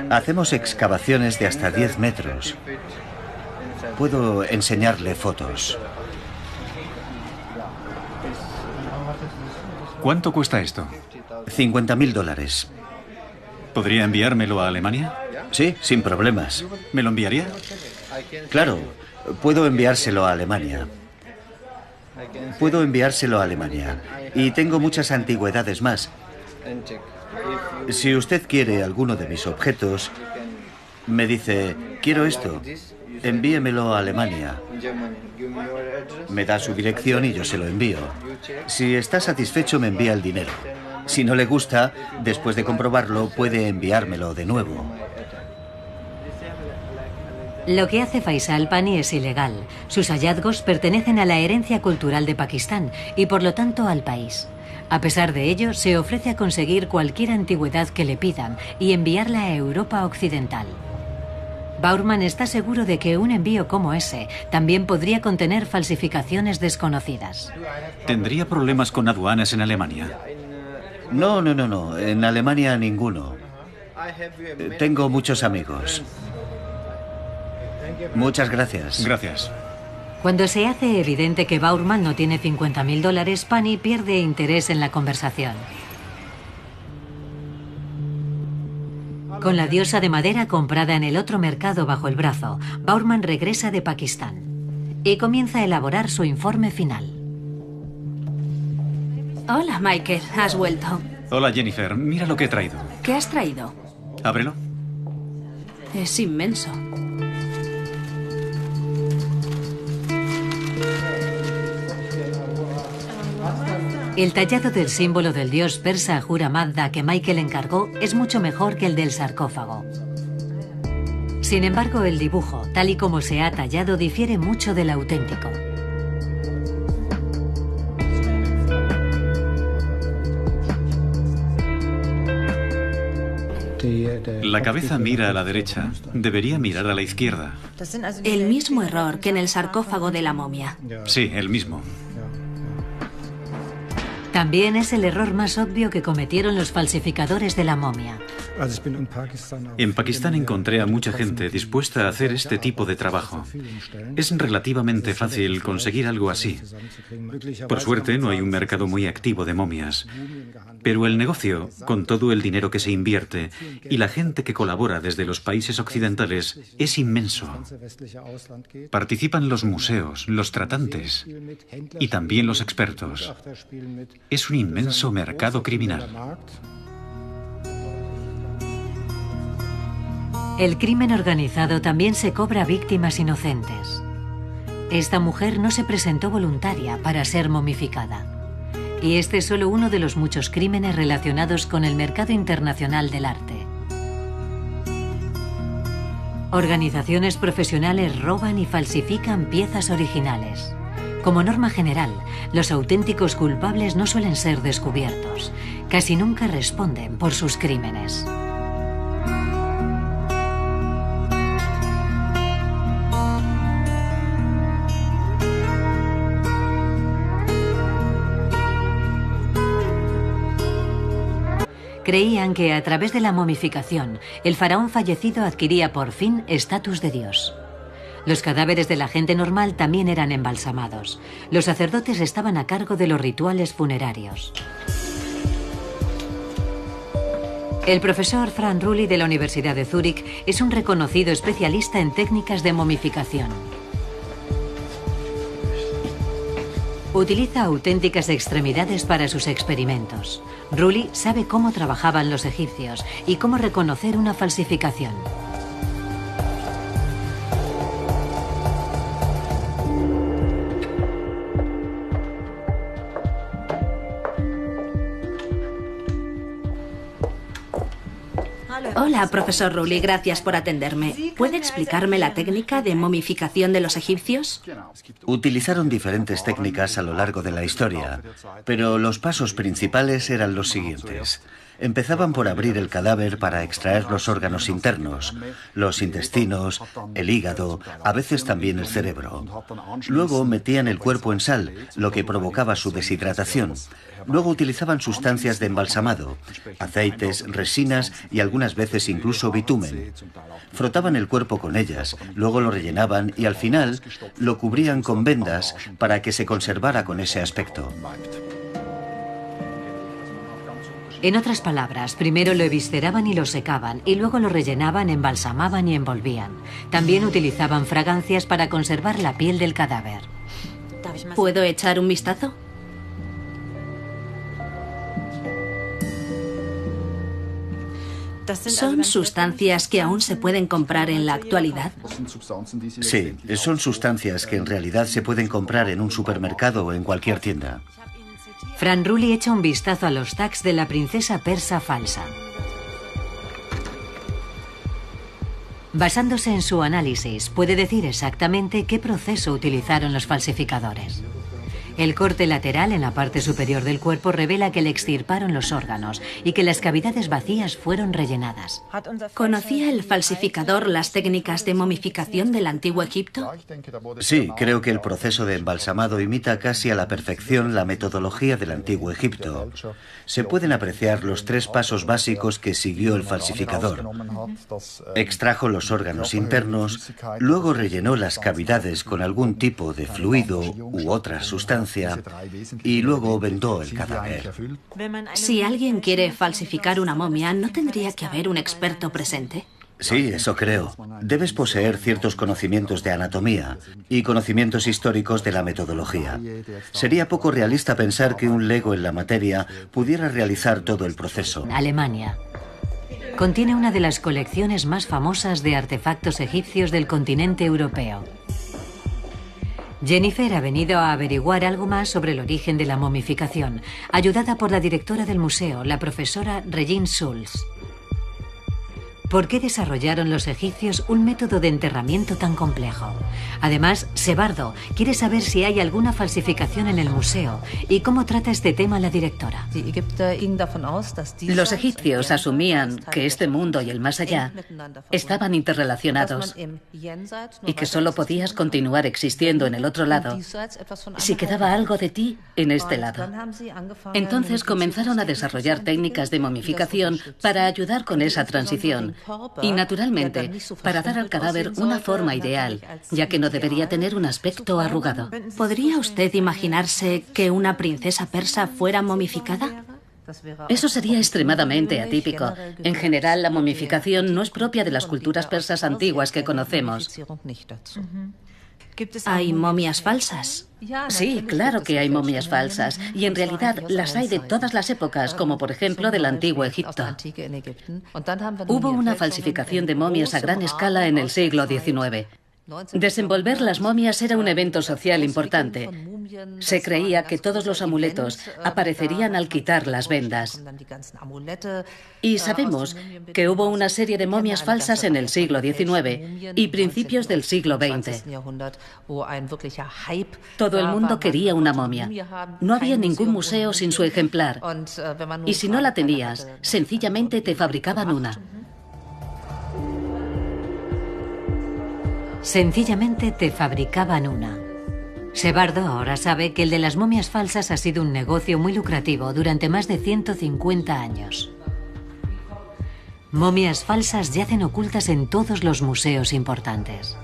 Hacemos excavaciones de hasta 10 metros. Puedo enseñarle fotos. ¿Cuánto cuesta esto? $50.000. ¿Podría enviármelo a Alemania? Sí, sin problemas. ¿Me lo enviaría? Claro, puedo enviárselo a Alemania. Puedo enviárselo a Alemania. Y tengo muchas antigüedades más. Si usted quiere alguno de mis objetos, me dice, quiero esto, envíemelo a Alemania. Me da su dirección y yo se lo envío. Si está satisfecho, me envía el dinero. Si no le gusta, después de comprobarlo, puede enviármelo de nuevo. Lo que hace Faisal Pani es ilegal. Sus hallazgos pertenecen a la herencia cultural de Pakistán y por lo tanto al país. A pesar de ello, se ofrece a conseguir cualquier antigüedad que le pidan y enviarla a Europa Occidental. Bowerman está seguro de que un envío como ese también podría contener falsificaciones desconocidas. ¿Tendría problemas con aduanas en Alemania? No. En Alemania ninguno. Tengo muchos amigos. Muchas gracias. Gracias. Cuando se hace evidente que Bowerman no tiene $50.000, Pani pierde interés en la conversación. Con la diosa de madera comprada en el otro mercado bajo el brazo, Bowerman regresa de Pakistán y comienza a elaborar su informe final. Hola, Michael. ¿Has vuelto? Hola, Jennifer. Mira lo que he traído. ¿Qué has traído? Ábrelo. Es inmenso. El tallado del símbolo del dios persa Ahura Mazda que Michael encargó es mucho mejor que el del sarcófago. Sin embargo, el dibujo, tal y como se ha tallado, difiere mucho del auténtico. La cabeza mira a la derecha, debería mirar a la izquierda. El mismo error que en el sarcófago de la momia. Sí, el mismo. También es el error más obvio que cometieron los falsificadores de la momia. En Pakistán encontré a mucha gente dispuesta a hacer este tipo de trabajo. Es relativamente fácil conseguir algo así. Por suerte, no hay un mercado muy activo de momias. Pero el negocio, con todo el dinero que se invierte y la gente que colabora desde los países occidentales, es inmenso. Participan los museos, los tratantes y también los expertos. Es un inmenso mercado criminal. El crimen organizado también se cobra víctimas inocentes. Esta mujer no se presentó voluntaria para ser momificada. Y este es solo uno de los muchos crímenes relacionados con el mercado internacional del arte. Organizaciones profesionales roban y falsifican piezas originales. Como norma general, los auténticos culpables no suelen ser descubiertos. Casi nunca responden por sus crímenes. Creían que a través de la momificación, el faraón fallecido adquiría por fin estatus de Dios. Los cadáveres de la gente normal también eran embalsamados. Los sacerdotes estaban a cargo de los rituales funerarios. El profesor Frank Rulli de la Universidad de Zúrich es un reconocido especialista en técnicas de momificación. Utiliza auténticas extremidades para sus experimentos. Rulli sabe cómo trabajaban los egipcios y cómo reconocer una falsificación. Hola, profesor Rulli, gracias por atenderme. ¿Puede explicarme la técnica de momificación de los egipcios? Utilizaron diferentes técnicas a lo largo de la historia, pero los pasos principales eran los siguientes. Empezaban por abrir el cadáver para extraer los órganos internos, los intestinos, el hígado, a veces también el cerebro. Luego metían el cuerpo en sal, lo que provocaba su deshidratación. Luego utilizaban sustancias de embalsamado, aceites, resinas y algunas veces incluso bitumen. Frotaban el cuerpo con ellas, luego lo rellenaban y al final lo cubrían con vendas para que se conservara con ese aspecto. En otras palabras, primero lo evisceraban y lo secaban, y luego lo rellenaban, embalsamaban y envolvían. También utilizaban fragancias para conservar la piel del cadáver. ¿Puedo echar un vistazo? ¿Son sustancias que aún se pueden comprar en la actualidad? Sí, son sustancias que en realidad se pueden comprar en un supermercado o en cualquier tienda. Frank Rulli echa un vistazo a los tags de la princesa persa falsa. Basándose en su análisis, puede decir exactamente qué proceso utilizaron los falsificadores. El corte lateral en la parte superior del cuerpo revela que le extirparon los órganos y que las cavidades vacías fueron rellenadas. ¿Conocía el falsificador las técnicas de momificación del antiguo Egipto? Sí, creo que el proceso de embalsamado imita casi a la perfección la metodología del antiguo Egipto. Se pueden apreciar los 3 pasos básicos que siguió el falsificador. Extrajo los órganos internos, luego rellenó las cavidades con algún tipo de fluido u otra sustancia y luego vendó el cadáver. Si alguien quiere falsificar una momia, ¿no tendría que haber un experto presente? Sí, eso creo. Debes poseer ciertos conocimientos de anatomía y conocimientos históricos de la metodología. Sería poco realista pensar que un lego en la materia pudiera realizar todo el proceso. Alemania. Contiene una de las colecciones más famosas de artefactos egipcios del continente europeo. Jennifer ha venido a averiguar algo más sobre el origen de la momificación, ayudada por la directora del museo, la profesora Regine Schulz. ¿Por qué desarrollaron los egipcios un método de enterramiento tan complejo? Además, Sebardo quiere saber si hay alguna falsificación en el museo y cómo trata este tema la directora. Los egipcios asumían que este mundo y el más allá estaban interrelacionados y que solo podías continuar existiendo en el otro lado si quedaba algo de ti en este lado. Entonces comenzaron a desarrollar técnicas de momificación para ayudar con esa transición y, naturalmente, para dar al cadáver una forma ideal, ya que no debería tener un aspecto arrugado. ¿Podría usted imaginarse que una princesa persa fuera momificada? Eso sería extremadamente atípico. En general, la momificación no es propia de las culturas persas antiguas que conocemos. ¿Hay momias falsas? Sí, claro que hay momias falsas, y en realidad las hay de todas las épocas, como por ejemplo del Antiguo Egipto. Hubo una falsificación de momias a gran escala en el siglo XIX. Desenvolver las momias era un evento social importante. Se creía que todos los amuletos aparecerían al quitar las vendas. Y sabemos que hubo una serie de momias falsas en el siglo XIX y principios del siglo XX. Todo el mundo quería una momia. No había ningún museo sin su ejemplar. Y si no la tenías, sencillamente te fabricaban una. Sencillamente te fabricaban una. Sebardo ahora sabe que el de las momias falsas ha sido un negocio muy lucrativo durante más de 150 años. Momias falsas yacen ocultas en todos los museos importantes.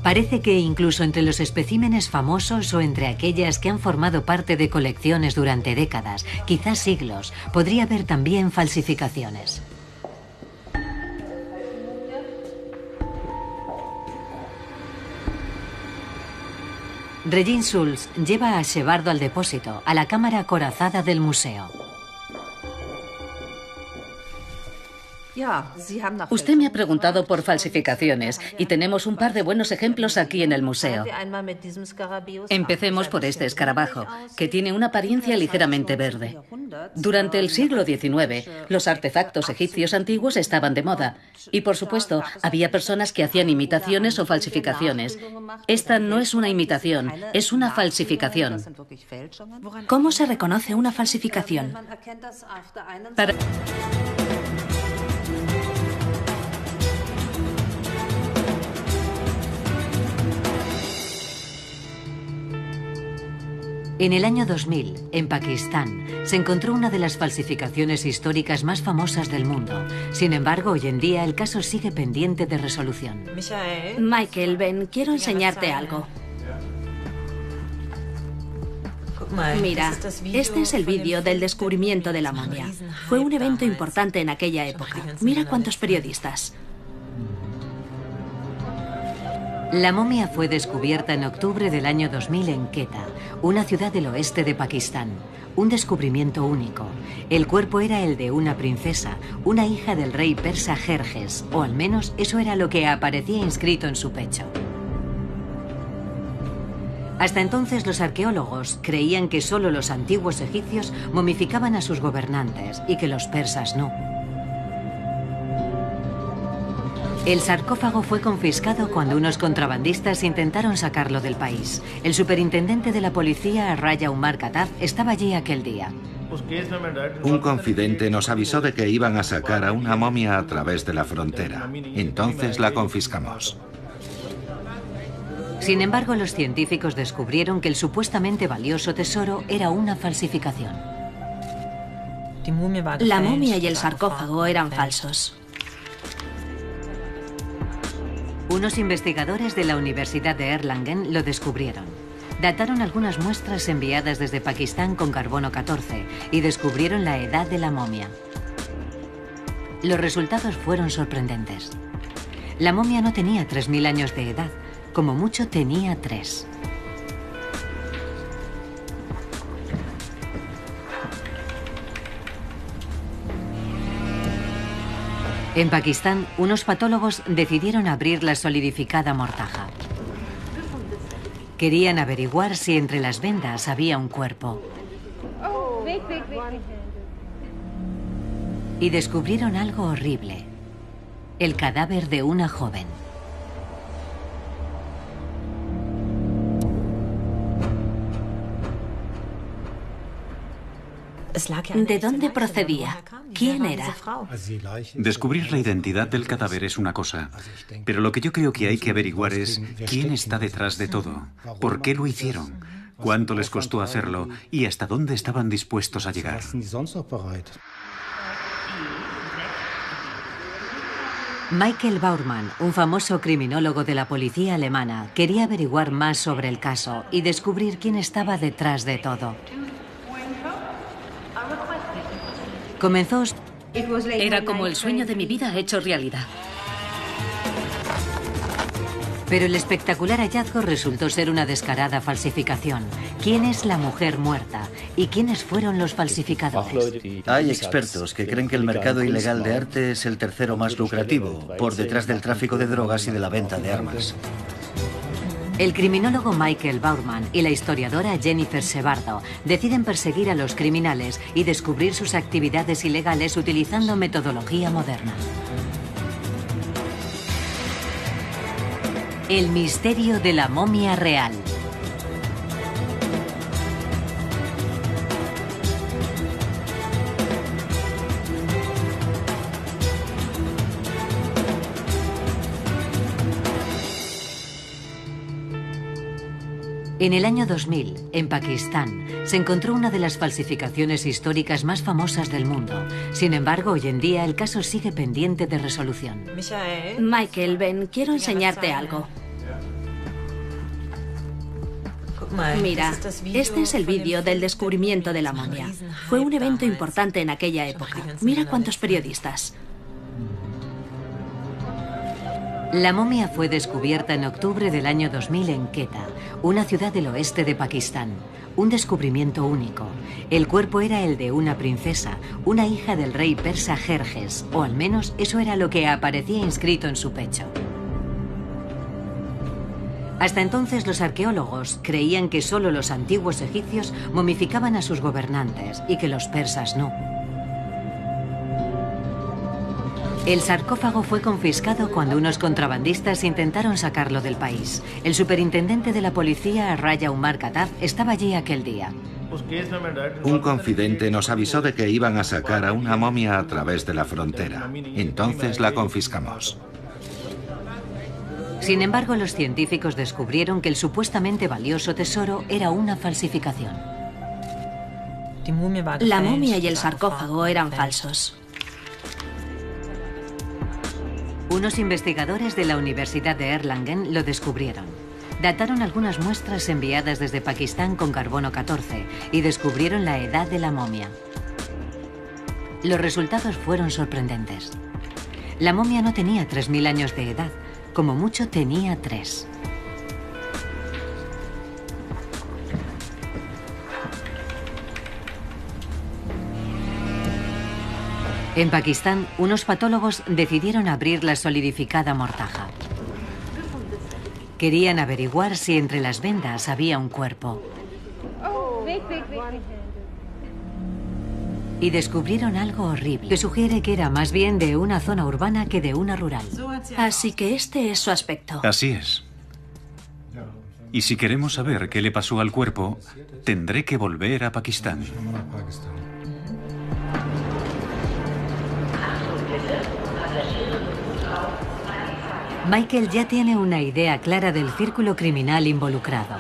Parece que incluso entre los especímenes famosos o entre aquellas que han formado parte de colecciones durante décadas, quizás siglos, podría haber también falsificaciones. Regine Schulz lleva a Sebardo al depósito, a la cámara acorazada del museo. Usted me ha preguntado por falsificaciones y tenemos un par de buenos ejemplos aquí en el museo. Empecemos por este escarabajo, que tiene una apariencia ligeramente verde. Durante el siglo XIX, los artefactos egipcios antiguos estaban de moda y, por supuesto, había personas que hacían imitaciones o falsificaciones. Esta no es una imitación, es una falsificación. ¿Cómo se reconoce una falsificación? En el año 2000, en Pakistán, se encontró una de las falsificaciones históricas más famosas del mundo. Sin embargo, hoy en día el caso sigue pendiente de resolución. Michael, ven, quiero enseñarte algo. Mira, este es el vídeo del descubrimiento de la momia. Fue un evento importante en aquella época. Mira cuántos periodistas. La momia fue descubierta en octubre del año 2000 en Quetta, una ciudad del oeste de Pakistán. Un descubrimiento único. El cuerpo era el de una princesa, una hija del rey persa Jerjes, o al menos eso era lo que aparecía inscrito en su pecho. Hasta entonces los arqueólogos creían que solo los antiguos egipcios momificaban a sus gobernantes y que los persas no. El sarcófago fue confiscado cuando unos contrabandistas intentaron sacarlo del país. El superintendente de la policía, Raya Umar Khattab, estaba allí aquel día. Un confidente nos avisó de que iban a sacar a una momia a través de la frontera. Entonces la confiscamos. Sin embargo, los científicos descubrieron que el supuestamente valioso tesoro era una falsificación. La momia y el sarcófago eran falsos. Unos investigadores de la Universidad de Erlangen lo descubrieron. Dataron algunas muestras enviadas desde Pakistán con carbono 14 y descubrieron la edad de la momia. Los resultados fueron sorprendentes. La momia no tenía 3000 años de edad, como mucho tenía 3. En Pakistán, unos patólogos decidieron abrir la solidificada mortaja. Querían averiguar si entre las vendas había un cuerpo. Y descubrieron algo horrible. El cadáver de una joven. ¿De dónde procedía? ¿Quién era? Descubrir la identidad del cadáver es una cosa, pero lo que yo creo que hay que averiguar es quién está detrás de todo, por qué lo hicieron, cuánto les costó hacerlo y hasta dónde estaban dispuestos a llegar. Michael Bauermann, un famoso criminólogo de la policía alemana, quería averiguar más sobre el caso y descubrir quién estaba detrás de todo. Comenzó... Era como el sueño de mi vida hecho realidad. Pero el espectacular hallazgo resultó ser una descarada falsificación. ¿Quién es la mujer muerta? ¿Y quiénes fueron los falsificadores? Hay expertos que creen que el mercado ilegal de arte es el tercero más lucrativo, por detrás del tráfico de drogas y de la venta de armas. El criminólogo Michael Bauermann y la historiadora Jennifer Sebardo deciden perseguir a los criminales y descubrir sus actividades ilegales utilizando metodología moderna. El misterio de la momia real. En el año 2000, en Pakistán, se encontró una de las falsificaciones históricas más famosas del mundo. Sin embargo, hoy en día el caso sigue pendiente de resolución. Michael, ven, quiero enseñarte algo. Mira, este es el vídeo del descubrimiento de la momia. Fue un evento importante en aquella época. Mira cuántos periodistas. La momia fue descubierta en octubre del año 2000 en Quetta, una ciudad del oeste de Pakistán. Un descubrimiento único. El cuerpo era el de una princesa, una hija del rey persa Jerjes, o al menos eso era lo que aparecía inscrito en su pecho. Hasta entonces los arqueólogos creían que solo los antiguos egipcios momificaban a sus gobernantes y que los persas no. El sarcófago fue confiscado cuando unos contrabandistas intentaron sacarlo del país. El superintendente de la policía, Raya Umar Khattab, estaba allí aquel día. Un confidente nos avisó de que iban a sacar a una momia a través de la frontera. Entonces la confiscamos. Sin embargo, los científicos descubrieron que el supuestamente valioso tesoro era una falsificación. La momia y el sarcófago eran falsos. Unos investigadores de la Universidad de Erlangen lo descubrieron. Dataron algunas muestras enviadas desde Pakistán con carbono 14 y descubrieron la edad de la momia. Los resultados fueron sorprendentes. La momia no tenía 3000 años de edad, como mucho tenía 3. En Pakistán, unos patólogos decidieron abrir la solidificada mortaja. Querían averiguar si entre las vendas había un cuerpo. Y descubrieron algo horrible, que sugiere que era más bien de una zona urbana que de una rural. Así que este es su aspecto. Así es. Y si queremos saber qué le pasó al cuerpo, tendré que volver a Pakistán. Michael ya tiene una idea clara del círculo criminal involucrado.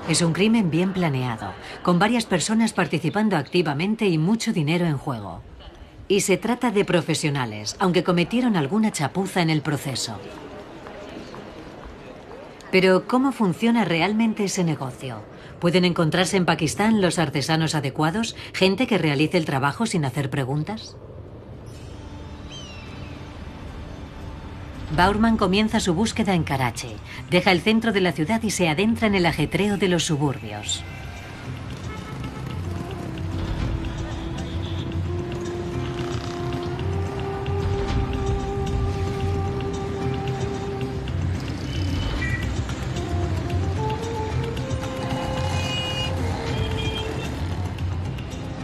Es un crimen bien planeado, con varias personas participando activamente y mucho dinero en juego. Y se trata de profesionales, aunque cometieron alguna chapuza en el proceso. Pero, ¿cómo funciona realmente ese negocio? ¿Pueden encontrarse en Pakistán los artesanos adecuados, gente que realice el trabajo sin hacer preguntas? Bauermann comienza su búsqueda en Karachi. Deja el centro de la ciudad y se adentra en el ajetreo de los suburbios.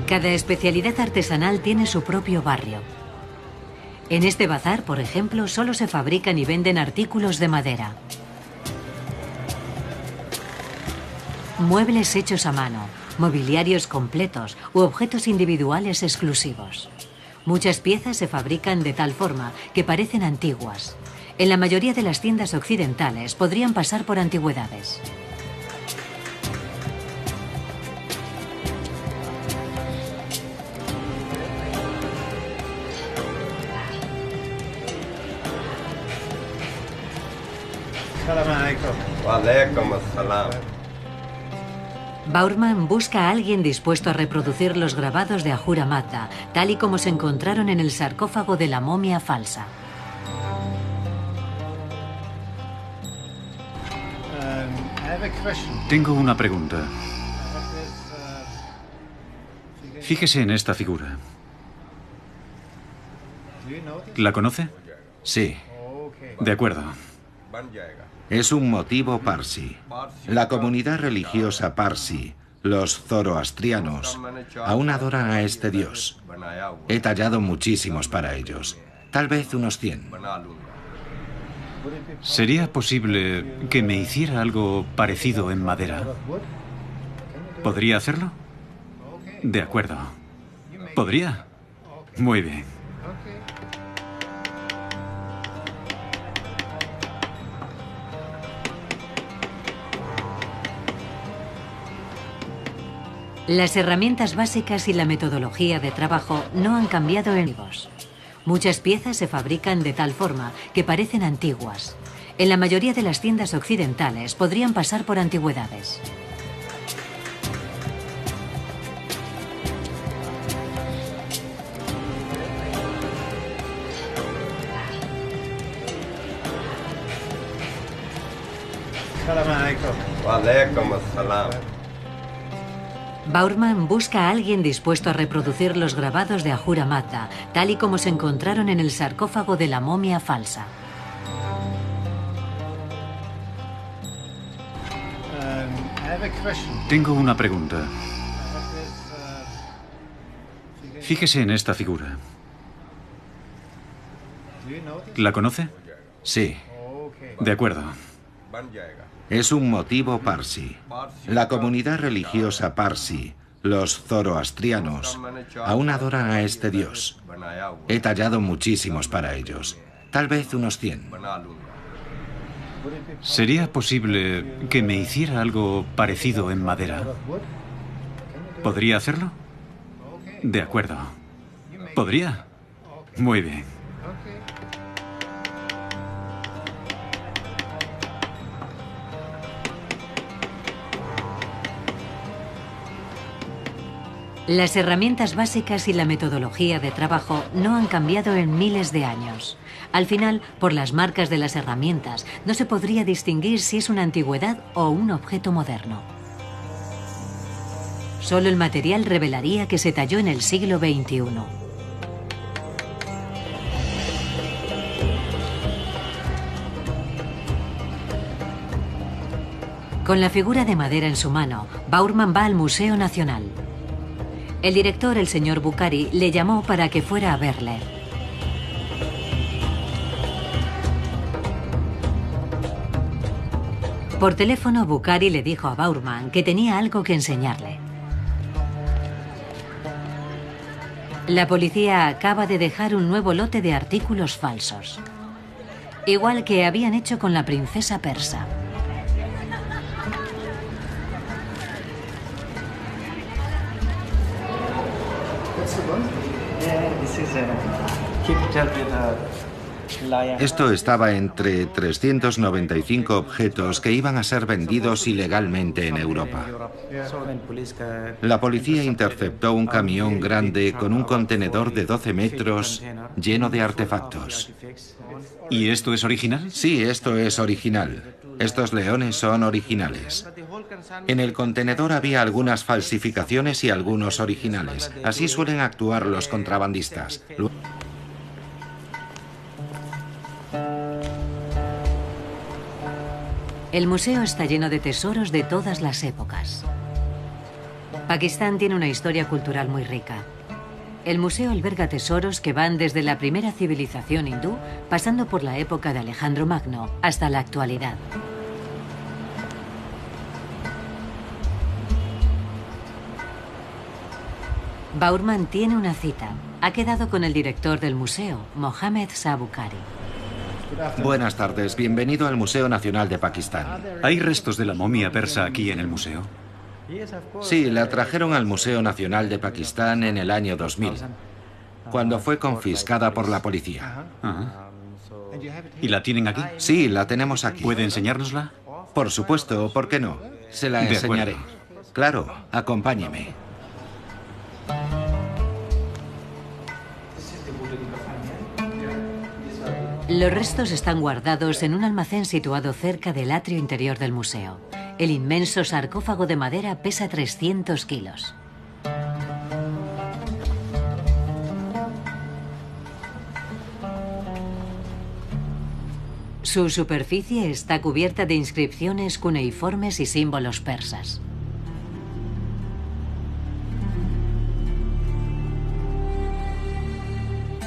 Cada especialidad artesanal tiene su propio barrio. En este bazar, por ejemplo, solo se fabrican y venden artículos de madera. Muebles hechos a mano, mobiliarios completos u objetos individuales exclusivos. Muchas piezas se fabrican de tal forma que parecen antiguas. En la mayoría de las tiendas occidentales podrían pasar por antigüedades. Bowerman busca a alguien dispuesto a reproducir los grabados de Ahura Mazda, tal y como se encontraron en el sarcófago de la momia falsa. Tengo una pregunta. Fíjese en esta figura. ¿La conoce? Sí. De acuerdo. Es un motivo parsi. La comunidad religiosa parsi, los zoroastrianos, aún adoran a este dios. He tallado muchísimos para ellos, tal vez unos 100. ¿Sería posible que me hiciera algo parecido en madera? ¿Podría hacerlo? De acuerdo. ¿Podría? Muy bien. Las herramientas básicas y la metodología de trabajo no han cambiado en años. Muchas piezas se fabrican de tal forma que parecen antiguas. En la mayoría de las tiendas occidentales podrían pasar por antigüedades. Bowerman busca a alguien dispuesto a reproducir los grabados de Ahura Mazda, tal y como se encontraron en el sarcófago de la momia falsa. Tengo una pregunta. Fíjese en esta figura. ¿La conoce? Sí. De acuerdo. Es un motivo parsi. La comunidad religiosa parsi, los zoroastrianos, aún adoran a este dios. He tallado muchísimos para ellos, tal vez unos 100. ¿Sería posible que me hiciera algo parecido en madera? ¿Podría hacerlo? De acuerdo. ¿Podría? Muy bien. Las herramientas básicas y la metodología de trabajo no han cambiado en miles de años. Al final, por las marcas de las herramientas, no se podría distinguir si es una antigüedad o un objeto moderno. Solo el material revelaría que se talló en el siglo XXI. Con la figura de madera en su mano, Bowerman va al Museo Nacional. El director, el señor Bukhari, le llamó para que fuera a verle. Por teléfono, Bukhari le dijo a Bowerman que tenía algo que enseñarle. La policía acaba de dejar un nuevo lote de artículos falsos, igual que habían hecho con la princesa persa. Esto estaba entre 395 objetos que iban a ser vendidos ilegalmente en Europa. La policía interceptó un camión grande con un contenedor de 12 metros lleno de artefactos. ¿Y esto es original? Sí, esto es original. Estos leones son originales. En el contenedor había algunas falsificaciones y algunos originales. Así suelen actuar los contrabandistas. El museo está lleno de tesoros de todas las épocas. Pakistán tiene una historia cultural muy rica. El museo alberga tesoros que van desde la primera civilización hindú, pasando por la época de Alejandro Magno, hasta la actualidad. Bowerman tiene una cita. Ha quedado con el director del museo, Mohammed Shah Bukhari. Buenas tardes, bienvenido al Museo Nacional de Pakistán. ¿Hay restos de la momia persa aquí en el museo? Sí, la trajeron al Museo Nacional de Pakistán en el año 2000, cuando fue confiscada por la policía. ¿Y la tienen aquí? Sí, la tenemos aquí. ¿Puede enseñárnosla? Por supuesto, ¿por qué no? Se la enseñaré. Claro, acompáñeme. Los restos están guardados en un almacén situado cerca del atrio interior del museo. El inmenso sarcófago de madera pesa 300 kilos. Su superficie está cubierta de inscripciones cuneiformes y símbolos persas.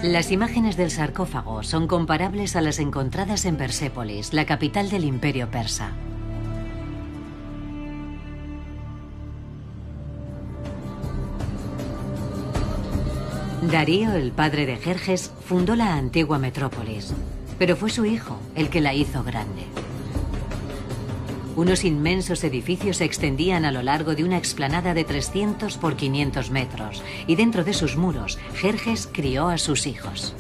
Las imágenes del sarcófago son comparables a las encontradas en Persépolis, la capital del Imperio persa. Darío, el padre de Jerjes, fundó la antigua metrópolis, pero fue su hijo el que la hizo grande. Unos inmensos edificios se extendían a lo largo de una explanada de 300 por 500 metros y dentro de sus muros, Jerjes crió a sus hijos.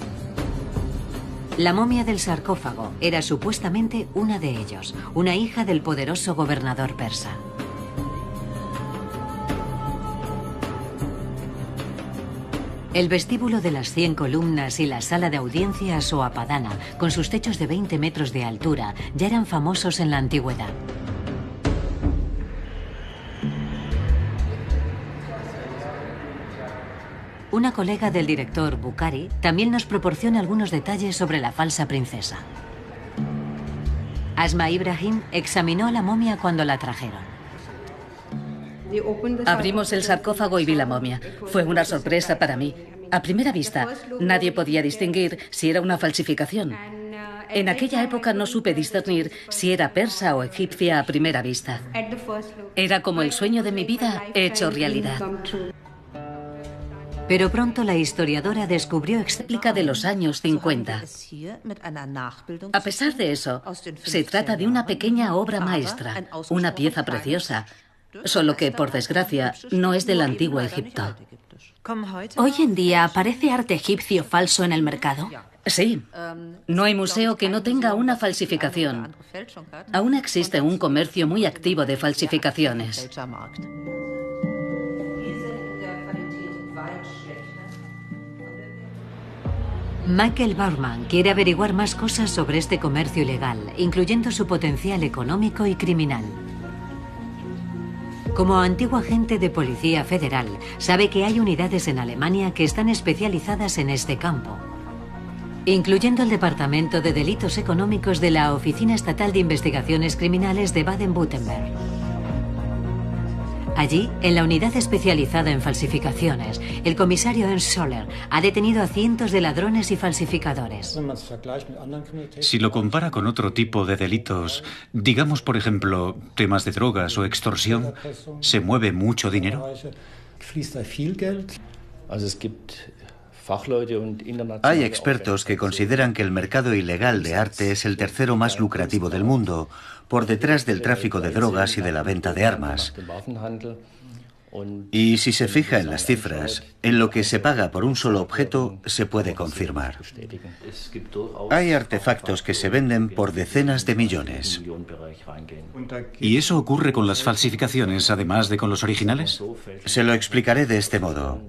La momia del sarcófago era supuestamente una de ellos, una hija del poderoso gobernador persa. El vestíbulo de las 100 columnas y la sala de audiencias o apadana, con sus techos de 20 metros de altura, ya eran famosos en la antigüedad. Una colega del director, Bukhari, también nos proporciona algunos detalles sobre la falsa princesa. Asma Ibrahim examinó la momia cuando la trajeron. Abrimos el sarcófago y vi la momia. Fue una sorpresa para mí. A primera vista, nadie podía distinguir si era una falsificación. En aquella época no supe discernir si era persa o egipcia a primera vista. Era como el sueño de mi vida hecho realidad. Pero pronto la historiadora descubrió explica de los años 50. A pesar de eso, se trata de una pequeña obra maestra, una pieza preciosa, solo que, por desgracia, no es del antiguo Egipto. Hoy en día aparece arte egipcio falso en el mercado. Sí, no hay museo que no tenga una falsificación. Aún existe un comercio muy activo de falsificaciones. Michael Bowerman quiere averiguar más cosas sobre este comercio ilegal, incluyendo su potencial económico y criminal. Como antiguo agente de policía federal, sabe que hay unidades en Alemania que están especializadas en este campo, incluyendo el Departamento de Delitos Económicos de la Oficina Estatal de Investigaciones Criminales de Baden-Württemberg. Allí, en la unidad especializada en falsificaciones, el comisario Ernst Scholler ha detenido a cientos de ladrones y falsificadores. Si lo compara con otro tipo de delitos, digamos, por ejemplo, temas de drogas o extorsión, ¿se mueve mucho dinero? Hay expertos que consideran que el mercado ilegal de arte es el tercero más lucrativo del mundo, por detrás del tráfico de drogas y de la venta de armas. Y si se fija en las cifras, en lo que se paga por un solo objeto se puede confirmar. Hay artefactos que se venden por decenas de millones. ¿Y eso ocurre con las falsificaciones, además de con los originales? Se lo explicaré de este modo.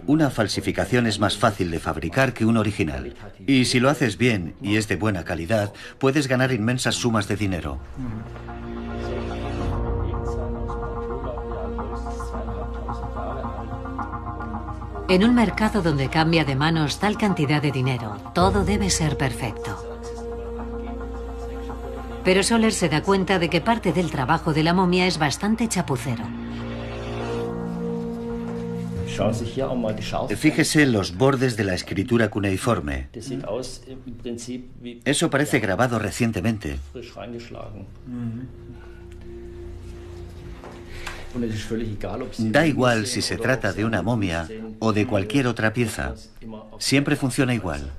Una falsificación es más fácil de fabricar que un original. Y si lo haces bien y es de buena calidad, puedes ganar inmensas sumas de dinero. En un mercado donde cambia de manos tal cantidad de dinero, todo debe ser perfecto. Pero Scholler se da cuenta de que parte del trabajo de la momia es bastante chapucero. Fíjese los bordes de la escritura cuneiforme. Eso parece grabado recientemente. Da igual si se trata de una momia o de cualquier otra pieza. Siempre funciona igual.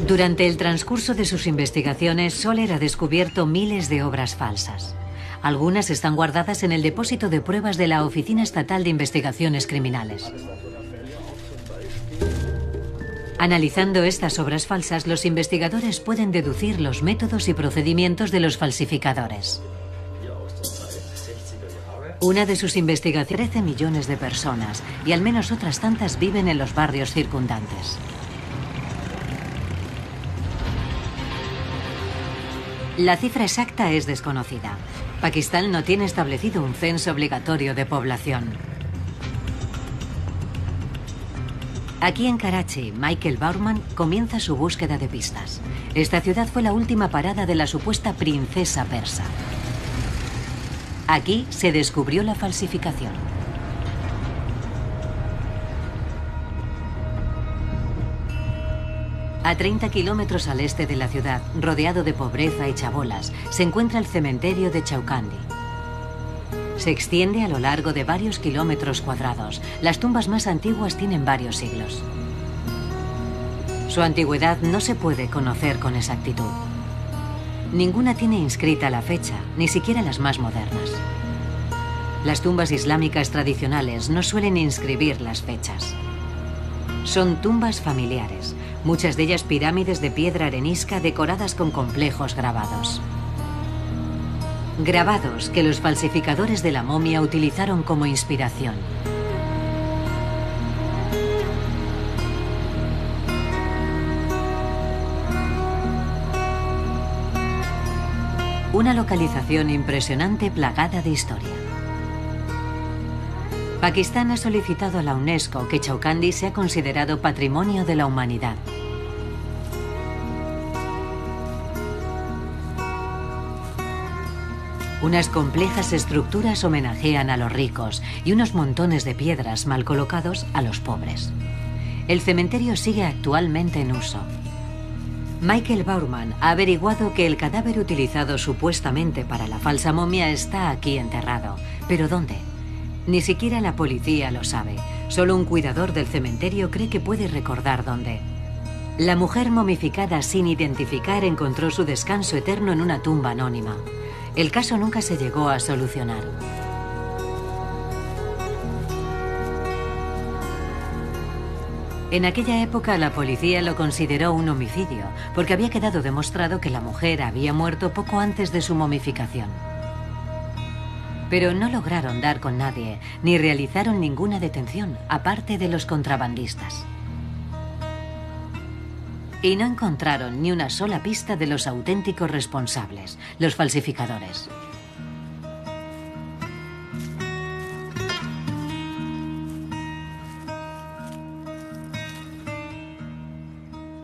Durante el transcurso de sus investigaciones, Soler ha descubierto miles de obras falsas. Algunas están guardadas en el depósito de pruebas de la Oficina Estatal de Investigaciones Criminales. Analizando estas obras falsas, los investigadores pueden deducir los métodos y procedimientos de los falsificadores. Una de sus investigaciones, 13 millones de personas, y al menos otras tantas viven en los barrios circundantes. La cifra exacta es desconocida. Pakistán no tiene establecido un censo obligatorio de población. Aquí en Karachi, Michael Bauman comienza su búsqueda de pistas. Esta ciudad fue la última parada de la supuesta princesa persa. Aquí se descubrió la falsificación. A 30 kilómetros al este de la ciudad, rodeado de pobreza y chabolas, se encuentra el cementerio de Chaucandi. Se extiende a lo largo de varios kilómetros cuadrados. Las tumbas más antiguas tienen varios siglos. Su antigüedad no se puede conocer con exactitud. Ninguna tiene inscrita la fecha, ni siquiera las más modernas. Las tumbas islámicas tradicionales no suelen inscribir las fechas. Son tumbas familiares, muchas de ellas pirámides de piedra arenisca decoradas con complejos grabados. Grabados que los falsificadores de la momia utilizaron como inspiración. Una localización impresionante plagada de historia. Pakistán ha solicitado a la UNESCO que Chaucandi sea considerado Patrimonio de la Humanidad. Unas complejas estructuras homenajean a los ricos y unos montones de piedras mal colocados a los pobres. El cementerio sigue actualmente en uso. Michael Bauman ha averiguado que el cadáver utilizado supuestamente para la falsa momia está aquí enterrado. ¿Pero dónde? Ni siquiera la policía lo sabe. Solo un cuidador del cementerio cree que puede recordar dónde. La mujer momificada sin identificar encontró su descanso eterno en una tumba anónima. El caso nunca se llegó a solucionar. En aquella época la policía lo consideró un homicidio, porque había quedado demostrado que la mujer había muerto poco antes de su momificación. Pero no lograron dar con nadie, ni realizaron ninguna detención, aparte de los contrabandistas. Y no encontraron ni una sola pista de los auténticos responsables, los falsificadores.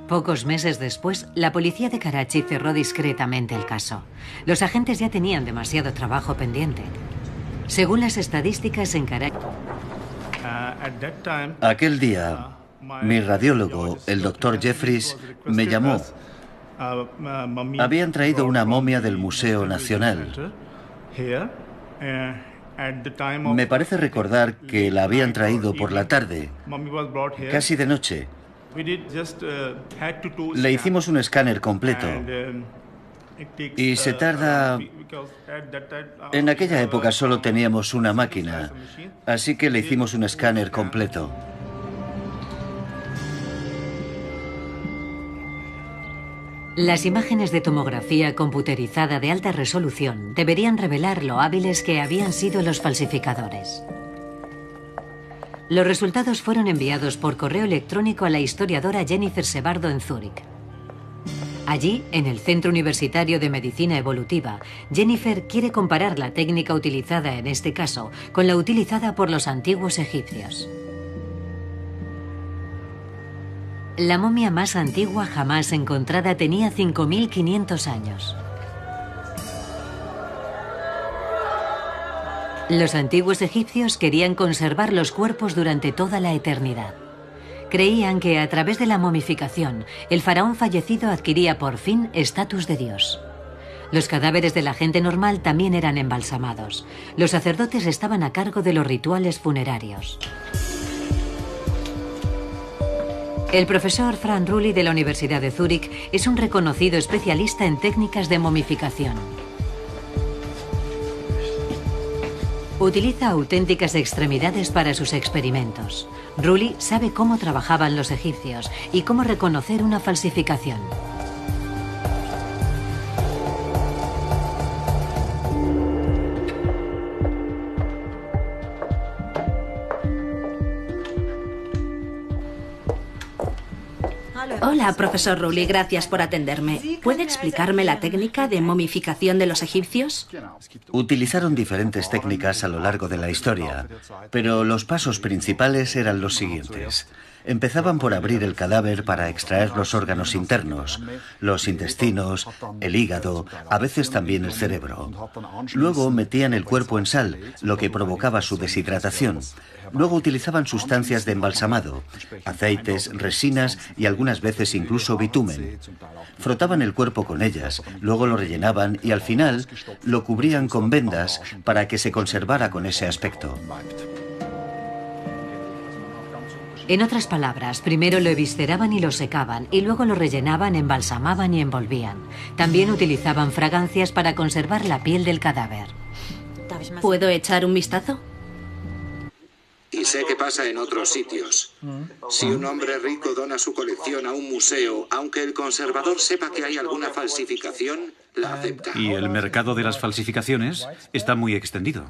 Pocos meses después, la policía de Karachi cerró discretamente el caso. Los agentes ya tenían demasiado trabajo pendiente. Según las estadísticas en Karachi... Aquel día, mi radiólogo, el Dr. Jeffries, me llamó. Habían traído una momia del Museo Nacional. Me parece recordar que la habían traído por la tarde, casi de noche. Le hicimos un escáner completo. Y se tarda... En aquella época solo teníamos una máquina, así que le hicimos un escáner completo. Las imágenes de tomografía computerizada de alta resolución deberían revelar lo hábiles que habían sido los falsificadores. Los resultados fueron enviados por correo electrónico a la historiadora Jennifer Sebardo en Zúrich. Allí, en el Centro Universitario de Medicina Evolutiva, Jennifer quiere comparar la técnica utilizada en este caso con la utilizada por los antiguos egipcios. La momia más antigua jamás encontrada tenía 5.500 años. Los antiguos egipcios querían conservar los cuerpos durante toda la eternidad. Creían que a través de la momificación, el faraón fallecido adquiría por fin estatus de dios. Los cadáveres de la gente normal también eran embalsamados. Los sacerdotes estaban a cargo de los rituales funerarios. El profesor Frank Rulli de la Universidad de Zúrich es un reconocido especialista en técnicas de momificación. Utiliza auténticas extremidades para sus experimentos. Rulli sabe cómo trabajaban los egipcios y cómo reconocer una falsificación. Hola, profesor Rulli, gracias por atenderme. ¿Puede explicarme la técnica de momificación de los egipcios? Utilizaron diferentes técnicas a lo largo de la historia, pero los pasos principales eran los siguientes. Empezaban por abrir el cadáver para extraer los órganos internos, los intestinos, el hígado, a veces también el cerebro. Luego metían el cuerpo en sal, lo que provocaba su deshidratación. Luego utilizaban sustancias de embalsamado, aceites, resinas y algunas veces incluso bitumen. Frotaban el cuerpo con ellas, luego lo rellenaban y al final lo cubrían con vendas para que se conservara con ese aspecto. En otras palabras, primero lo evisceraban y lo secaban, y luego lo rellenaban, embalsamaban y envolvían. También utilizaban fragancias para conservar la piel del cadáver. ¿Puedo echar un vistazo? Y sé que pasa en otros sitios. Si un hombre rico dona su colección a un museo, aunque el conservador sepa que hay alguna falsificación, la acepta. Y el mercado de las falsificaciones está muy extendido.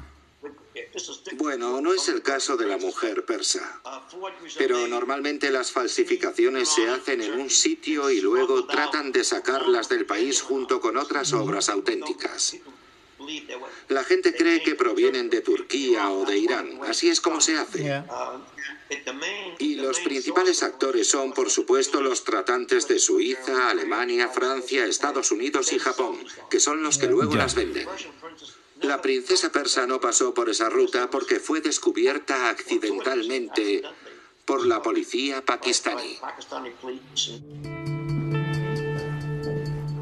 Bueno, no es el caso de la mujer persa. Pero normalmente las falsificaciones se hacen en un sitio y luego tratan de sacarlas del país junto con otras obras auténticas. La gente cree que provienen de Turquía o de Irán. Así es como se hace. Y los principales actores son, por supuesto, los tratantes de Suiza, Alemania, Francia, Estados Unidos y Japón, que son los que luego las venden. La princesa persa no pasó por esa ruta porque fue descubierta accidentalmente por la policía pakistaní.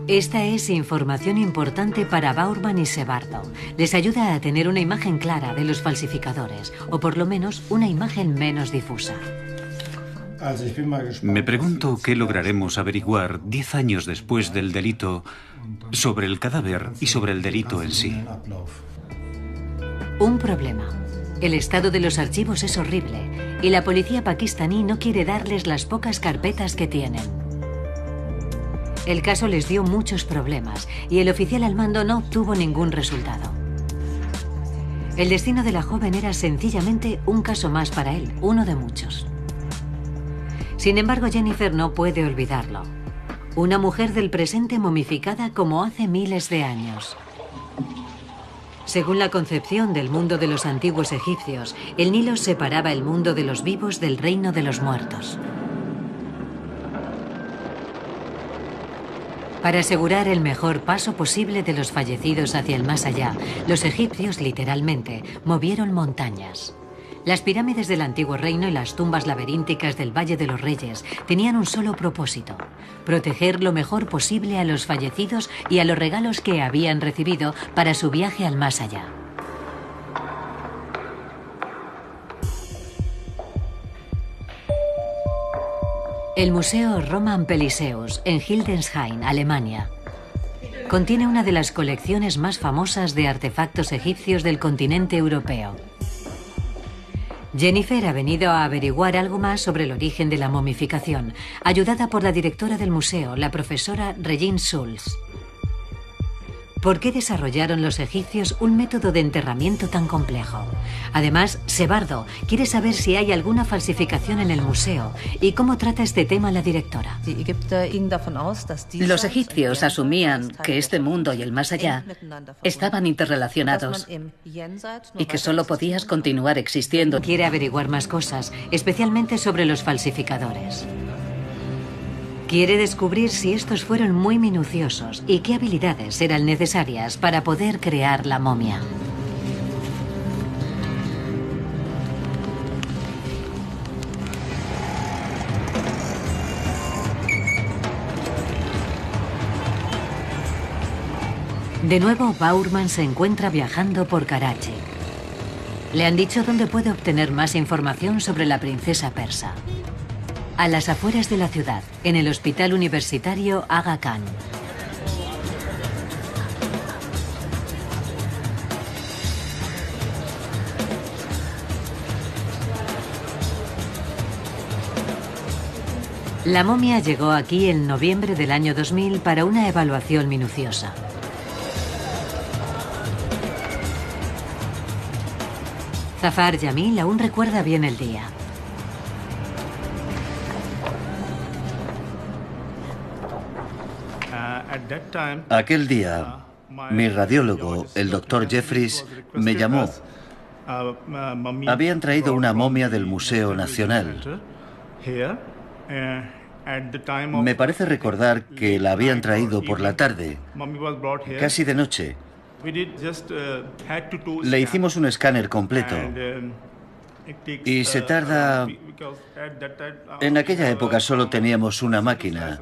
Esta es información importante para Bowerman y Sebardo. Les ayuda a tener una imagen clara de los falsificadores, o por lo menos una imagen menos difusa. Me pregunto qué lograremos averiguar 10 años después del delito sobre el cadáver y sobre el delito en sí. Un problema. El estado de los archivos es horrible y la policía pakistaní no quiere darles las pocas carpetas que tienen. El caso les dio muchos problemas y el oficial al mando no obtuvo ningún resultado. El destino de la joven era sencillamente un caso más para él, uno de muchos. Sin embargo, Jennifer no puede olvidarlo. Una mujer del presente momificada como hace miles de años. Según la concepción del mundo de los antiguos egipcios, el Nilo separaba el mundo de los vivos del reino de los muertos. Para asegurar el mejor paso posible de los fallecidos hacia el más allá, los egipcios, literalmente, movieron montañas. Las pirámides del antiguo reino y las tumbas laberínticas del Valle de los Reyes tenían un solo propósito: proteger lo mejor posible a los fallecidos y a los regalos que habían recibido para su viaje al más allá. El Museo Roman Peliseus, en Hildesheim, Alemania, contiene una de las colecciones más famosas de artefactos egipcios del continente europeo. Jennifer ha venido a averiguar algo más sobre el origen de la momificación, ayudada por la directora del museo, la profesora Regine Schulz. ¿Por qué desarrollaron los egipcios un método de enterramiento tan complejo? Además, Sebardo quiere saber si hay alguna falsificación en el museo y cómo trata este tema la directora. Los egipcios asumían que este mundo y el más allá estaban interrelacionados y que solo podías continuar existiendo. Quiere averiguar más cosas, especialmente sobre los falsificadores. Quiere descubrir si estos fueron muy minuciosos y qué habilidades eran necesarias para poder crear la momia. De nuevo, Bowerman se encuentra viajando por Karachi. Le han dicho dónde puede obtener más información sobre la princesa persa. A las afueras de la ciudad, en el hospital universitario Aga Khan. La momia llegó aquí en noviembre del año 2000 para una evaluación minuciosa. Zafar Jamil aún recuerda bien el día. Aquel día, mi radiólogo, el doctor Jeffries, me llamó. Habían traído una momia del Museo Nacional. Me parece recordar que la habían traído por la tarde, casi de noche. Le hicimos un escáner completo y se tarda... En aquella época solo teníamos una máquina,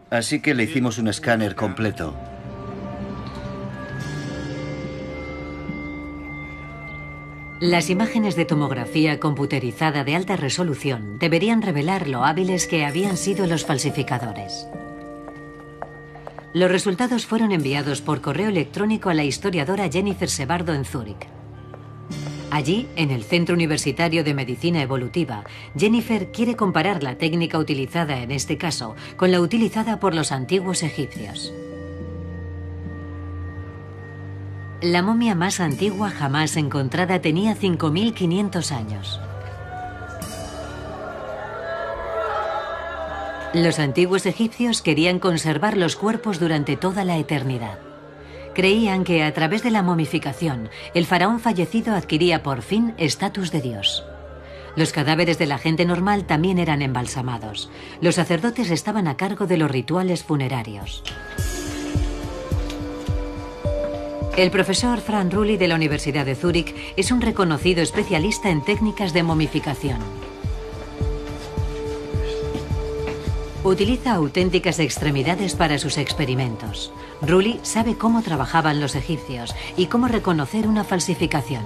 así que le hicimos un escáner completo. Las imágenes de tomografía computerizada de alta resolución deberían revelar lo hábiles que habían sido los falsificadores. Los resultados fueron enviados por correo electrónico a la historiadora Jennifer Sebardo en Zúrich. Allí, en el Centro Universitario de Medicina Evolutiva, Jennifer quiere comparar la técnica utilizada en este caso con la utilizada por los antiguos egipcios. La momia más antigua jamás encontrada tenía 5.500 años. Los antiguos egipcios querían conservar los cuerpos durante toda la eternidad. Creían que a través de la momificación, el faraón fallecido adquiría por fin estatus de dios. Los cadáveres de la gente normal también eran embalsamados. Los sacerdotes estaban a cargo de los rituales funerarios. El profesor Frank Rulli de la Universidad de Zúrich es un reconocido especialista en técnicas de momificación. Utiliza auténticas extremidades para sus experimentos. Rulli sabe cómo trabajaban los egipcios y cómo reconocer una falsificación.